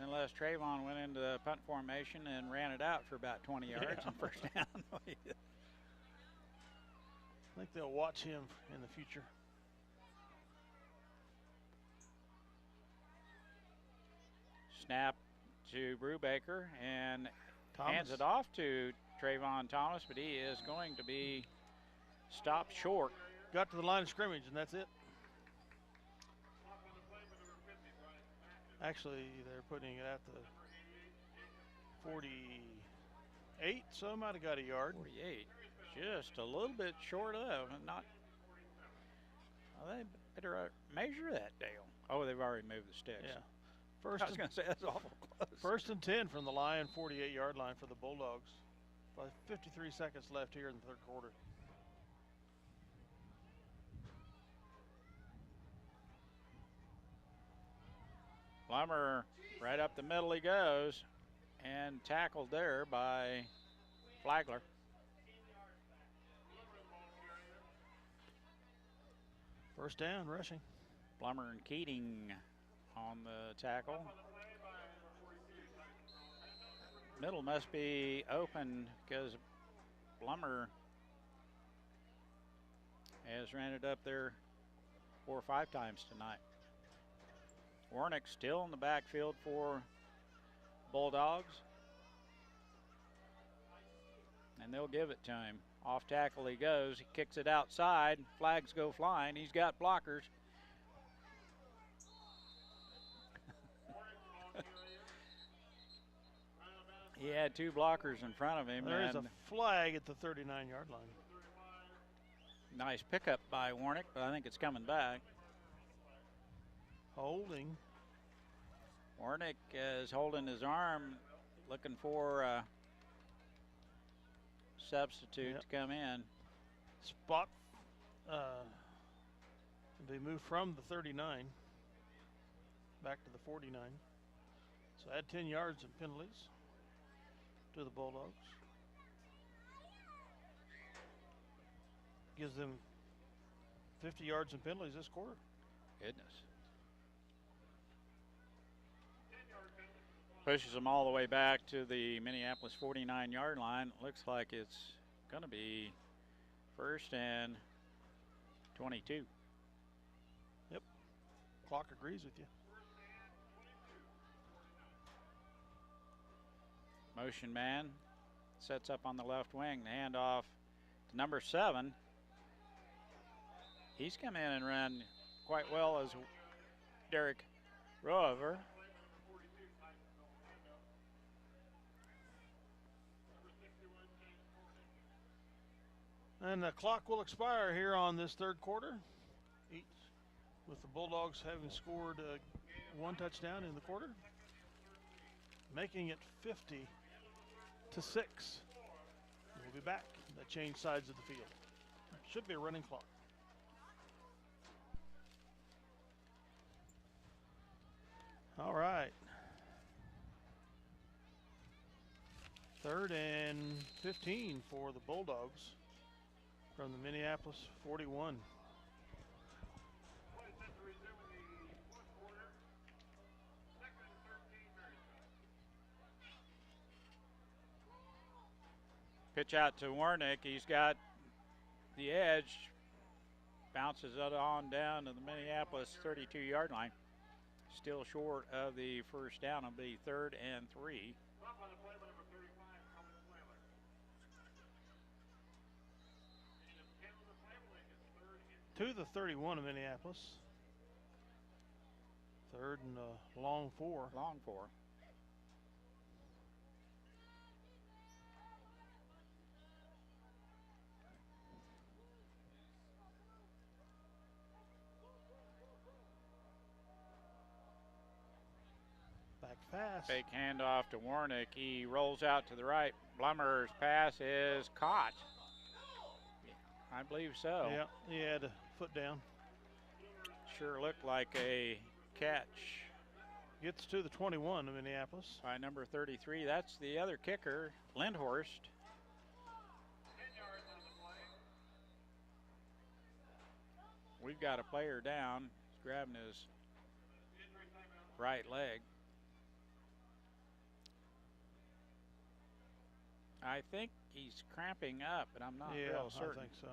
Unless Trayvon went into the punt formation and ran it out for about 20 yards and first down. I think they'll watch him in the future. Snap to Brubaker and Thomas hands it off to Trayvon Thomas, but he is going to be stopped short. Got to the line of scrimmage, and that's it. Actually, they're putting it at the 48, so I might have got a yard. 48, just a little bit short of, and not. Well, they better measure that, Dale. Oh, they've already moved the sticks. Yeah. I was going to say that's awful close. 1st and 10 from the Lion 48-yard line for the Bulldogs. 53 seconds left here in the 3rd quarter. Plummer, right up the middle he goes, and tackled there by Flagler. First down, rushing. Plummer and Keating on the tackle. Middle must be open because Plummer has ran it up there 4 or 5 times tonight. Warnick still in the backfield for Bulldogs. And they'll give it to him. Off tackle he goes. He kicks it outside. Flags go flying. He's got blockers. He had 2 blockers in front of him. There is a flag at the 39-yard line. Nice pickup by Warnick, but I think it's coming back. Holding. Warnick is holding his arm, looking for a substitute to come in. Spot they moved from the 39 back to the 49. So add 10 yards in penalties to the Bulldogs. Gives them 50 yards in penalties this quarter. Goodness. Pushes them all the way back to the Minneapolis 49-yard line. Looks like it's going to be 1st and 22. Yep. Clock agrees with you. Motion man sets up on the left wing. The handoff to number 7. He's come in and run quite well as Derek Rover. And the clock will expire here on this 3rd quarter, with the Bulldogs having scored 1 touchdown in the quarter, making it 50-6. We'll be back. That changed sides of the field. Should be a running clock. All right. 3rd and 15 for the Bulldogs from the Minneapolis 41. Pitch out to Warnick. He's got the edge. Bounces it on down to the Minneapolis 32-yard line. Still short of the first down. It'll be 3rd and 3. To the 31 of Minneapolis. 3rd and long 4. Long 4. Back pass. Fake handoff to Warnick. He rolls out to the right. Blummer's pass is caught. I believe so. Yeah, he had a foot down. Sure looked like a catch. Gets to the 21 of Minneapolis. By number 33. That's the other kicker, Lindhorst. We've got a player down. He's grabbing his right leg. I think he's cramping up, but I'm not real certain. I think so.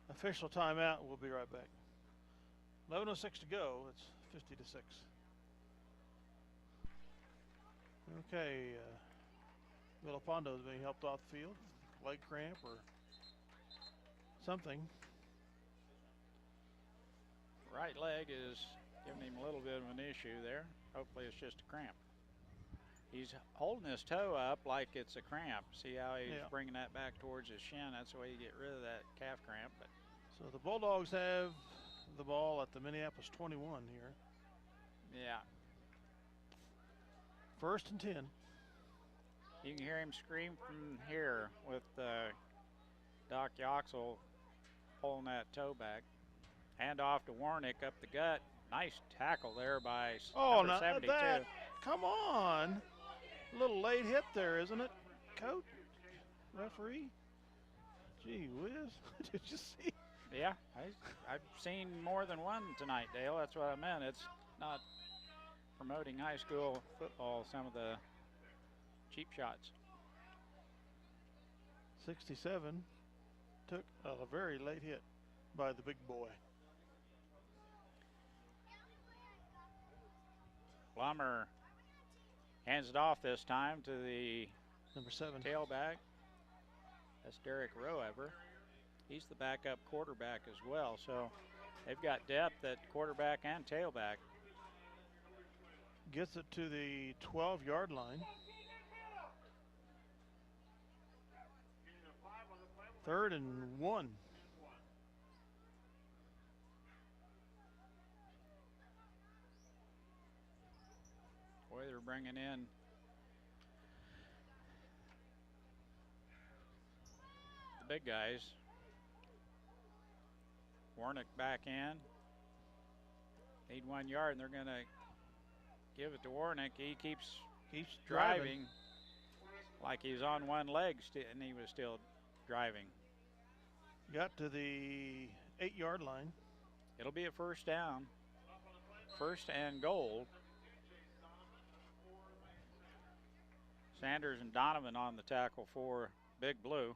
Official timeout. We'll be right back. 11:06 to go. It's 50-6. Okay. Villapondo's being helped off the field. Leg cramp or something. Right leg is giving him a little bit of an issue there. Hopefully it's just a cramp. He's holding his toe up like it's a cramp. See how he's bringing that back towards his shin? That's the way you get rid of that calf cramp. But so the Bulldogs have the ball at the Minneapolis 21 here. Yeah. 1st and 10. You can hear him scream from here with Doc Yoxel pulling that toe back. Hand off to Warnick up the gut. Nice tackle there by number 72. Come on. A little late hit there, isn't it, coach? Referee? Gee whiz. Did you see? Yeah, I've seen more than one tonight, Dale. That's what I meant. It's not promoting high school football, some of the cheap shots. 67 took a very late hit by the big boy. Plummer hands it off this time to the number 7 tailback. That's Derek Roever. He's the backup quarterback as well, so they've got depth at quarterback and tailback. Gets it to the 12-yard line. 3rd and 1. Boy, they're bringing in the big guys. Warnick back in. Need 1 yard, and they're going to give it to Warnick. He keeps driving like he's on one leg, and he was still driving. Got to the 8-yard line. It'll be a 1st down. 1st and goal. Sanders and Donovan on the tackle for Big Blue.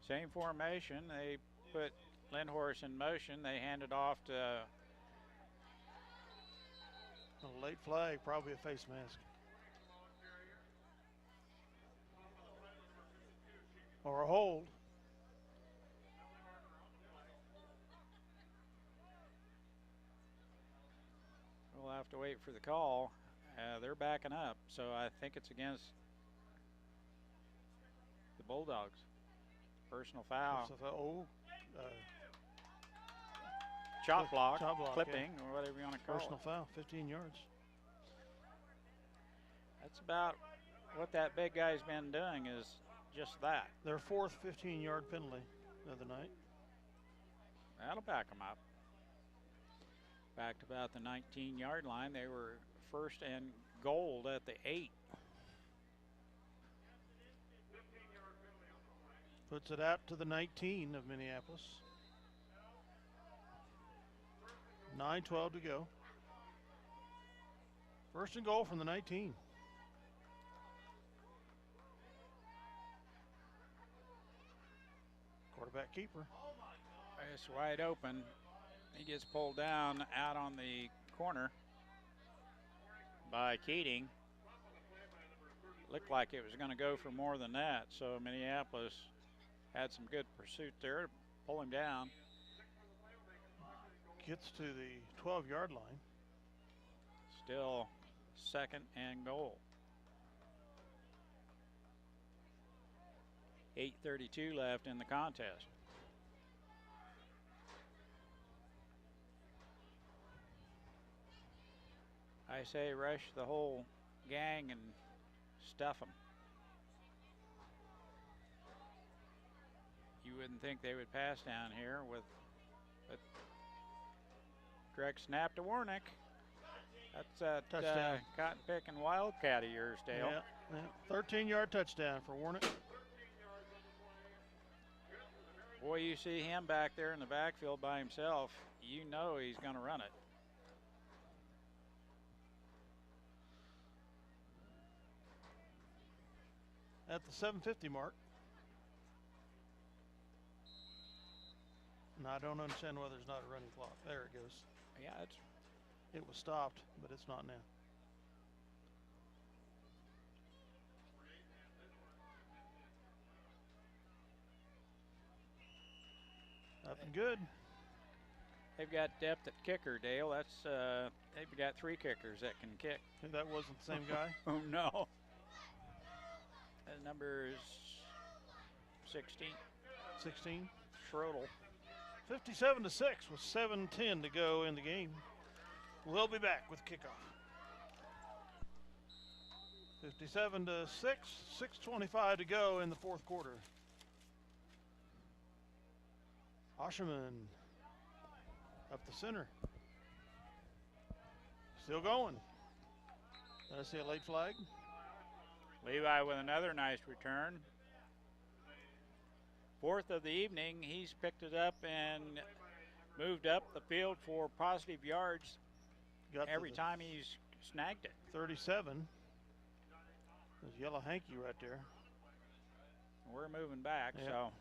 Same formation. They put Lindhorst in motion. They hand it off to a late flag, probably a face mask. Or a hold. We'll have to wait for the call. They're backing up, so I think it's against the Bulldogs. Personal foul. Chop block, clipping, or whatever you want to call it. Personal foul, 15 yards. That's about what that big guy's been doing, is just that. Their 4th 15-yard penalty of the night. That'll back them up. Back to about the 19-yard line. They were 1st and goal at the 8. Puts it out to the 19 of Minneapolis. 9:12 to go. 1st and goal from the 19. Quarterback keeper. It's wide open. He gets pulled down out on the corner by Keating. Looked like it was going to go for more than that, so Minneapolis had some good pursuit there to pull him down. Gets to the 12-yard line. Still 2nd and goal. 8:32 left in the contest. I say rush the whole gang and stuff them. You wouldn't think they would pass down here but direct snap to Warnick. That's a touchdown. Cotton picking Wildcat of yours, Dale. Yeah. 13-yard touchdown for Warnick. Boy, you see him back there in the backfield by himself, you know he's going to run it. At the 7:50 mark. No, I don't understand why there's not a running clock. There it goes. Yeah, it was stopped, but it's not now. Nothing good. they've got depth at kicker, Dale. That's they've got 3 kickers that can kick. And that wasn't the same guy? Oh no. The number is 16. 16. Schrodel. 57-6 with 7:10 to go in the game. We'll be back with kickoff. 57-6, 6:25 to go in the fourth quarter. Osherman up the center. Still going. Did I see a late flag? Levi with another nice return. 4th of the evening. He's picked it up and moved up the field for positive yards every time he's snagged it. 37. There's yellow hanky right there. We're moving back, so.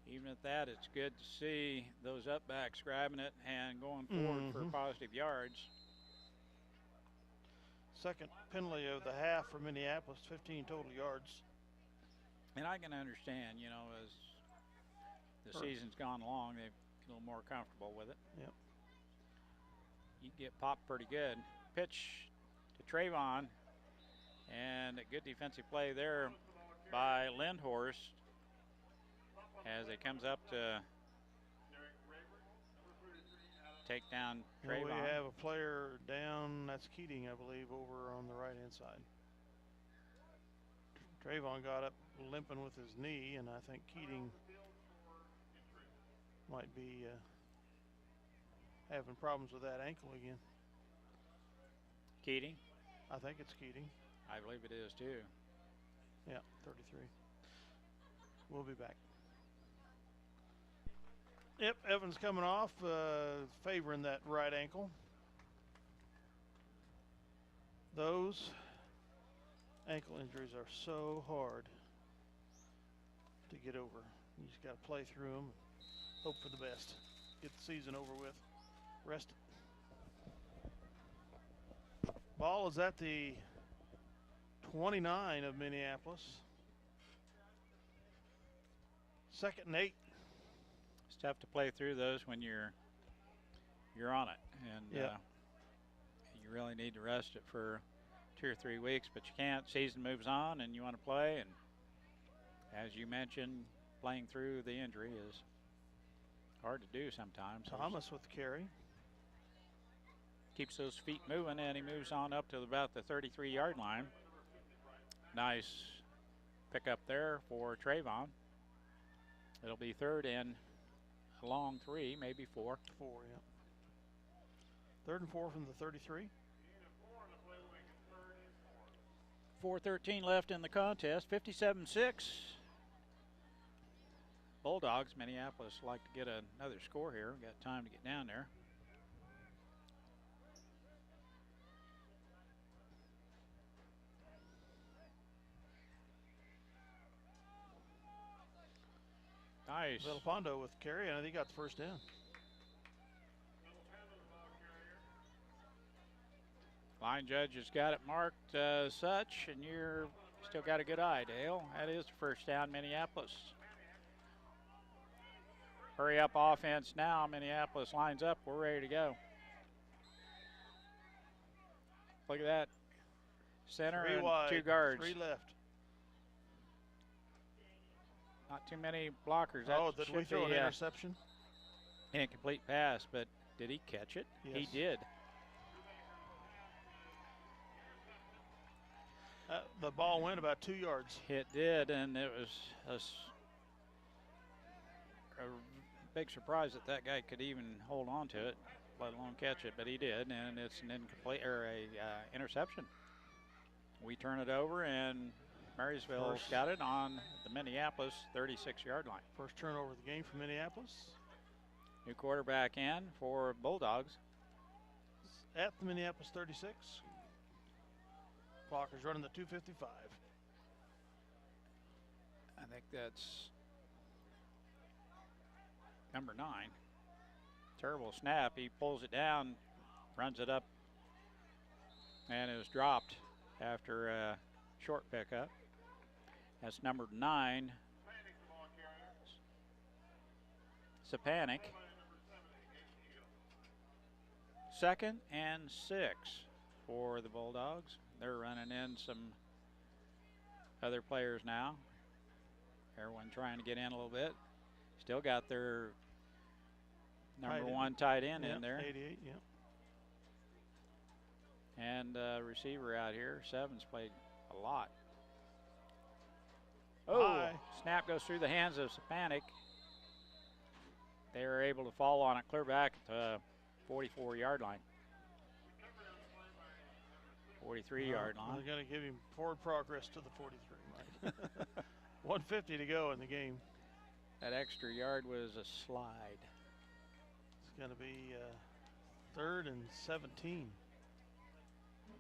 Even at that, it's good to see those up backs grabbing it and going forward for positive yards. Second penalty of the half for Minneapolis, 15 total yards. And I can understand, you know, as the season's gone along, they've a little more comfortable with it. Yep. You get popped pretty good. Pitch to Trayvon, and a good defensive play there by Lindhorst as it comes up to take down Trayvon. Well, we have a player down, that's Keating, I believe, over on the right-hand side. Trayvon got up limping with his knee, and I think Keating might be having problems with that ankle again. Keating? I think it's Keating. I believe it is too. Yeah, 33. We'll be back. Yep, Evans coming off, favoring that right ankle. Those ankle injuries are so hard to get over. You just got to play through them, hope for the best, get the season over with, rest it. Ball is at the 29 of Minneapolis. 2nd and 8. It's tough to play through those when you're on it, and you really need to rest it for 2 or 3 weeks, but you can't. Season moves on, and you want to play, and as you mentioned, playing through the injury is hard to do sometimes. Thomas with the carry. Keeps those feet moving, and he moves on up to about the 33-yard line. Nice pickup there for Trayvon. It'll be 3rd and a long 3, maybe 4. 4, yeah. 3rd and 4 from the 33. 4:13 left in the contest. 57-6. Bulldogs. Minneapolis like to get another score here. We've got time to get down there. Nice. Villapando with carry, and I think he got the first down. Line judge has got it marked such, and you're still got a good eye, Dale. That is the first down, Minneapolis. Hurry up offense now. Minneapolis lines up. We're ready to go. Look at that. Center 3 and wide, 2 guards. 3 left. Not too many blockers. Oh, That did we should throw an be interception? incomplete pass, but did he catch it? Yes. He did. The ball went about 2 yards. It did, and it was a big surprise that guy could even hold on to it, let alone catch it, but he did, and it's an incomplete or a interception. We turn it over, and Marysville's got it on the Minneapolis 36-yard line. First turnover of the game for Minneapolis. New quarterback in for Bulldogs. At the Minneapolis 36. Clock is running the 2:55. I think that's number 9. Terrible snap. He pulls it down, runs it up, and it was dropped. after a short pickup. That's number 9, Sapanic. 2nd and 6 for the Bulldogs. They're running in some other players now. Everyone trying to get in a little bit. Still got their number 1 tight end in there. 88, yep. And receiver out here. 7's played a lot. Oh, snap goes through the hands of Sapanic. They were able to fall on it clear back at the 44-yard line. 43-yard line. They're going to give him forward progress to the 43, Mike. 150 to go in the game. That extra yard was a slide. It's going to be 3rd and 17,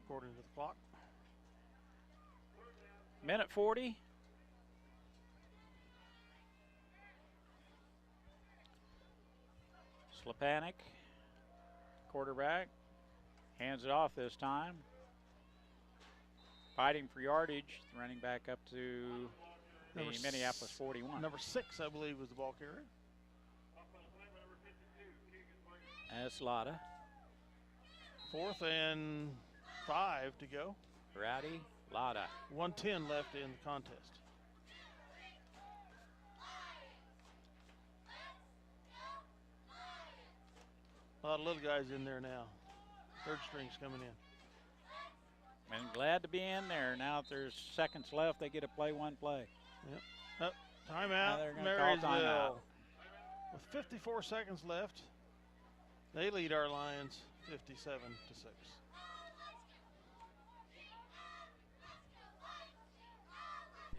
according to the clock. Minute 40. Slapanic, quarterback, hands it off this time. Fighting for yardage, running back up to the Minneapolis 41. Number 6, I believe, was the ball carrier. That's Lotta. 4th and 5 to go. Rowdy Lotta. 1:10 left in the contest. A lot of little guys in there now. 3rd string's coming in. And glad to be in there. Now if there's seconds left, they get to play one play. Yep. Timeout, Marysville. With 54 seconds left, they lead our Lions 57-6.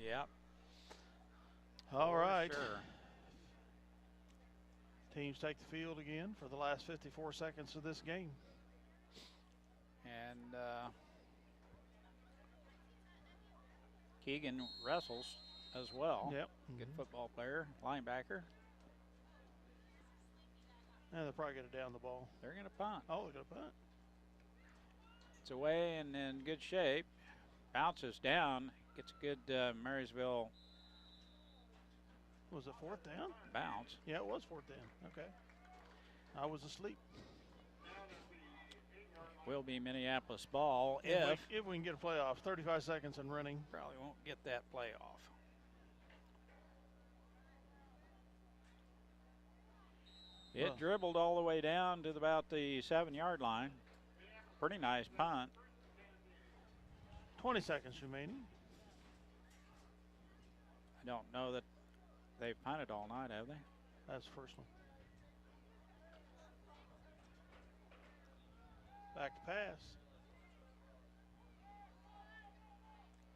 Yep. All right. Sure. Teams take the field again for the last 54 seconds of this game. And Keegan wrestles as well. Yep. Good football player, linebacker. And they'll probably get it down the ball. They're going to punt. Oh, they're going to punt. It's away and in good shape. Bounces down. Gets a good Marysville. Was it 4th down? Bounce. Yeah, it was 4th down. Okay. I was asleep. Will be Minneapolis ball if we can get a playoff. 35 seconds and running. Probably won't get that playoff. It dribbled all the way down to about the 7-yard line. Pretty nice punt. 20 seconds remaining. I don't know that they've punted all night, have they? That's the first one. Back to pass.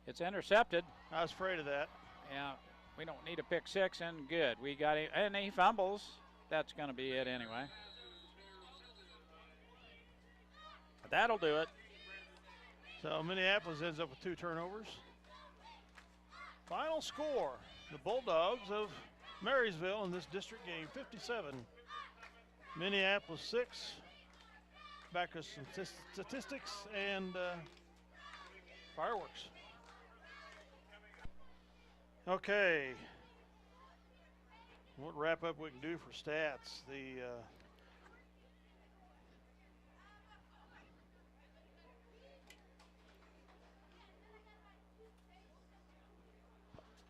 It's intercepted. I was afraid of that. Yeah, we don't need a pick 6, and good. We got it, and he fumbles. That's going to be it anyway. That'll do it. So Minneapolis ends up with 2 turnovers. Final score, the Bulldogs of Marysville in this district game, 57. Minneapolis 6. Back to some statistics and fireworks. Okay. What wrap up we can do for stats? The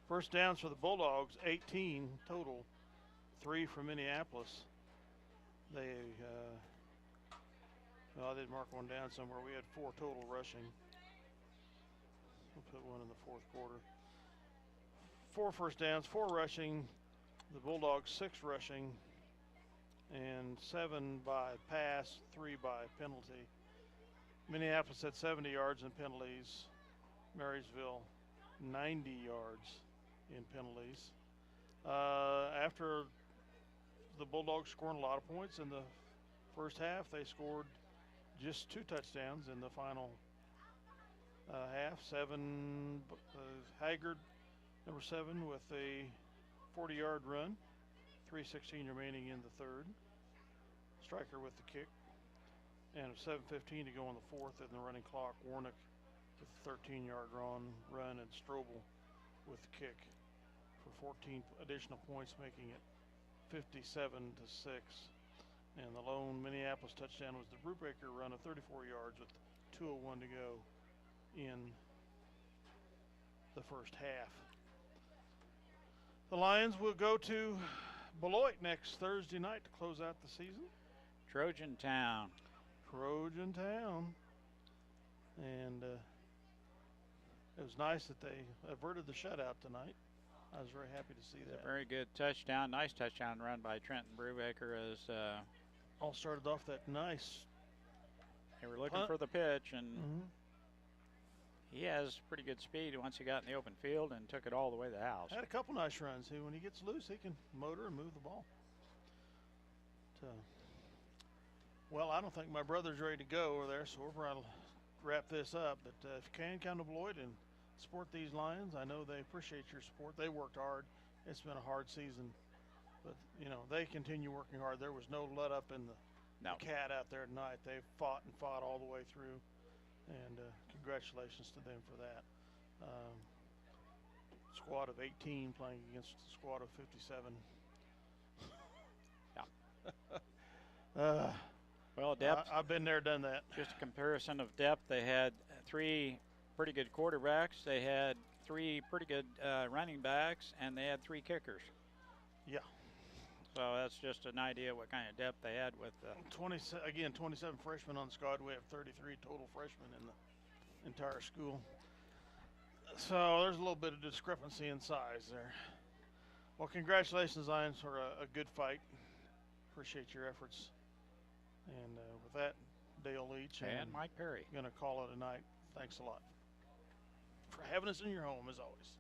first downs for the Bulldogs, 18 total, 3 for Minneapolis. They, well, I did mark one down somewhere. We had 4 total rushing. We'll put one in the 4th quarter. 4 first downs, 4 rushing. The Bulldogs 6 rushing, and 7 by pass, 3 by penalty. Minneapolis had 70 yards in penalties. Marysville 90 yards in penalties. After the Bulldogs scoring a lot of points in the first half, they scored just 2 touchdowns in the final half. Haggard, number 7, with a 40-yard run, 3:16 remaining in the 3rd. Striker with the kick, and 7:15 to go in the 4th in the running clock. Warnock with a 13-yard run, and Strobel with the kick for 14 additional points, making it 57-6. And the lone Minneapolis touchdown was the Brubaker run of 34 yards with 2:01 to go in the first half. The Lions will go to Beloit next Thursday night to close out the season. Trojan Town. Trojan Town. And it was nice that they averted the shutout tonight. I was very happy to see that. A very good touchdown. Nice touchdown run by Trenton Brubaker as all started off that nice. They were looking for the pitch, and he has pretty good speed once he got in the open field and took it all the way to the house. Had a couple nice runs. When he gets loose, he can motor and move the ball. Well, I don't think my brother's ready to go over there, so we're probably wrap this up. But if you can, come to Beloit and support these Lions. I know they appreciate your support. They worked hard. It's been a hard season, but they continue working hard. There was no let up in the cat out there tonight. They fought and fought all the way through, and congratulations to them for that. Squad of 18 playing against a squad of 57. Well, depth. I've been there, done that. Just a comparison of depth. They had 3 pretty good quarterbacks. They had 3 pretty good running backs, and they had 3 kickers. Yeah. So that's just an idea what kind of depth they had with 27 freshmen on the squad. We have 33 total freshmen in the entire school. So there's a little bit of discrepancy in size there. Well, congratulations, Lions, for a good fight. Appreciate your efforts. And with that, Dale Leach and Mike Perry going to call it a night. Thanks a lot for having us in your home, as always.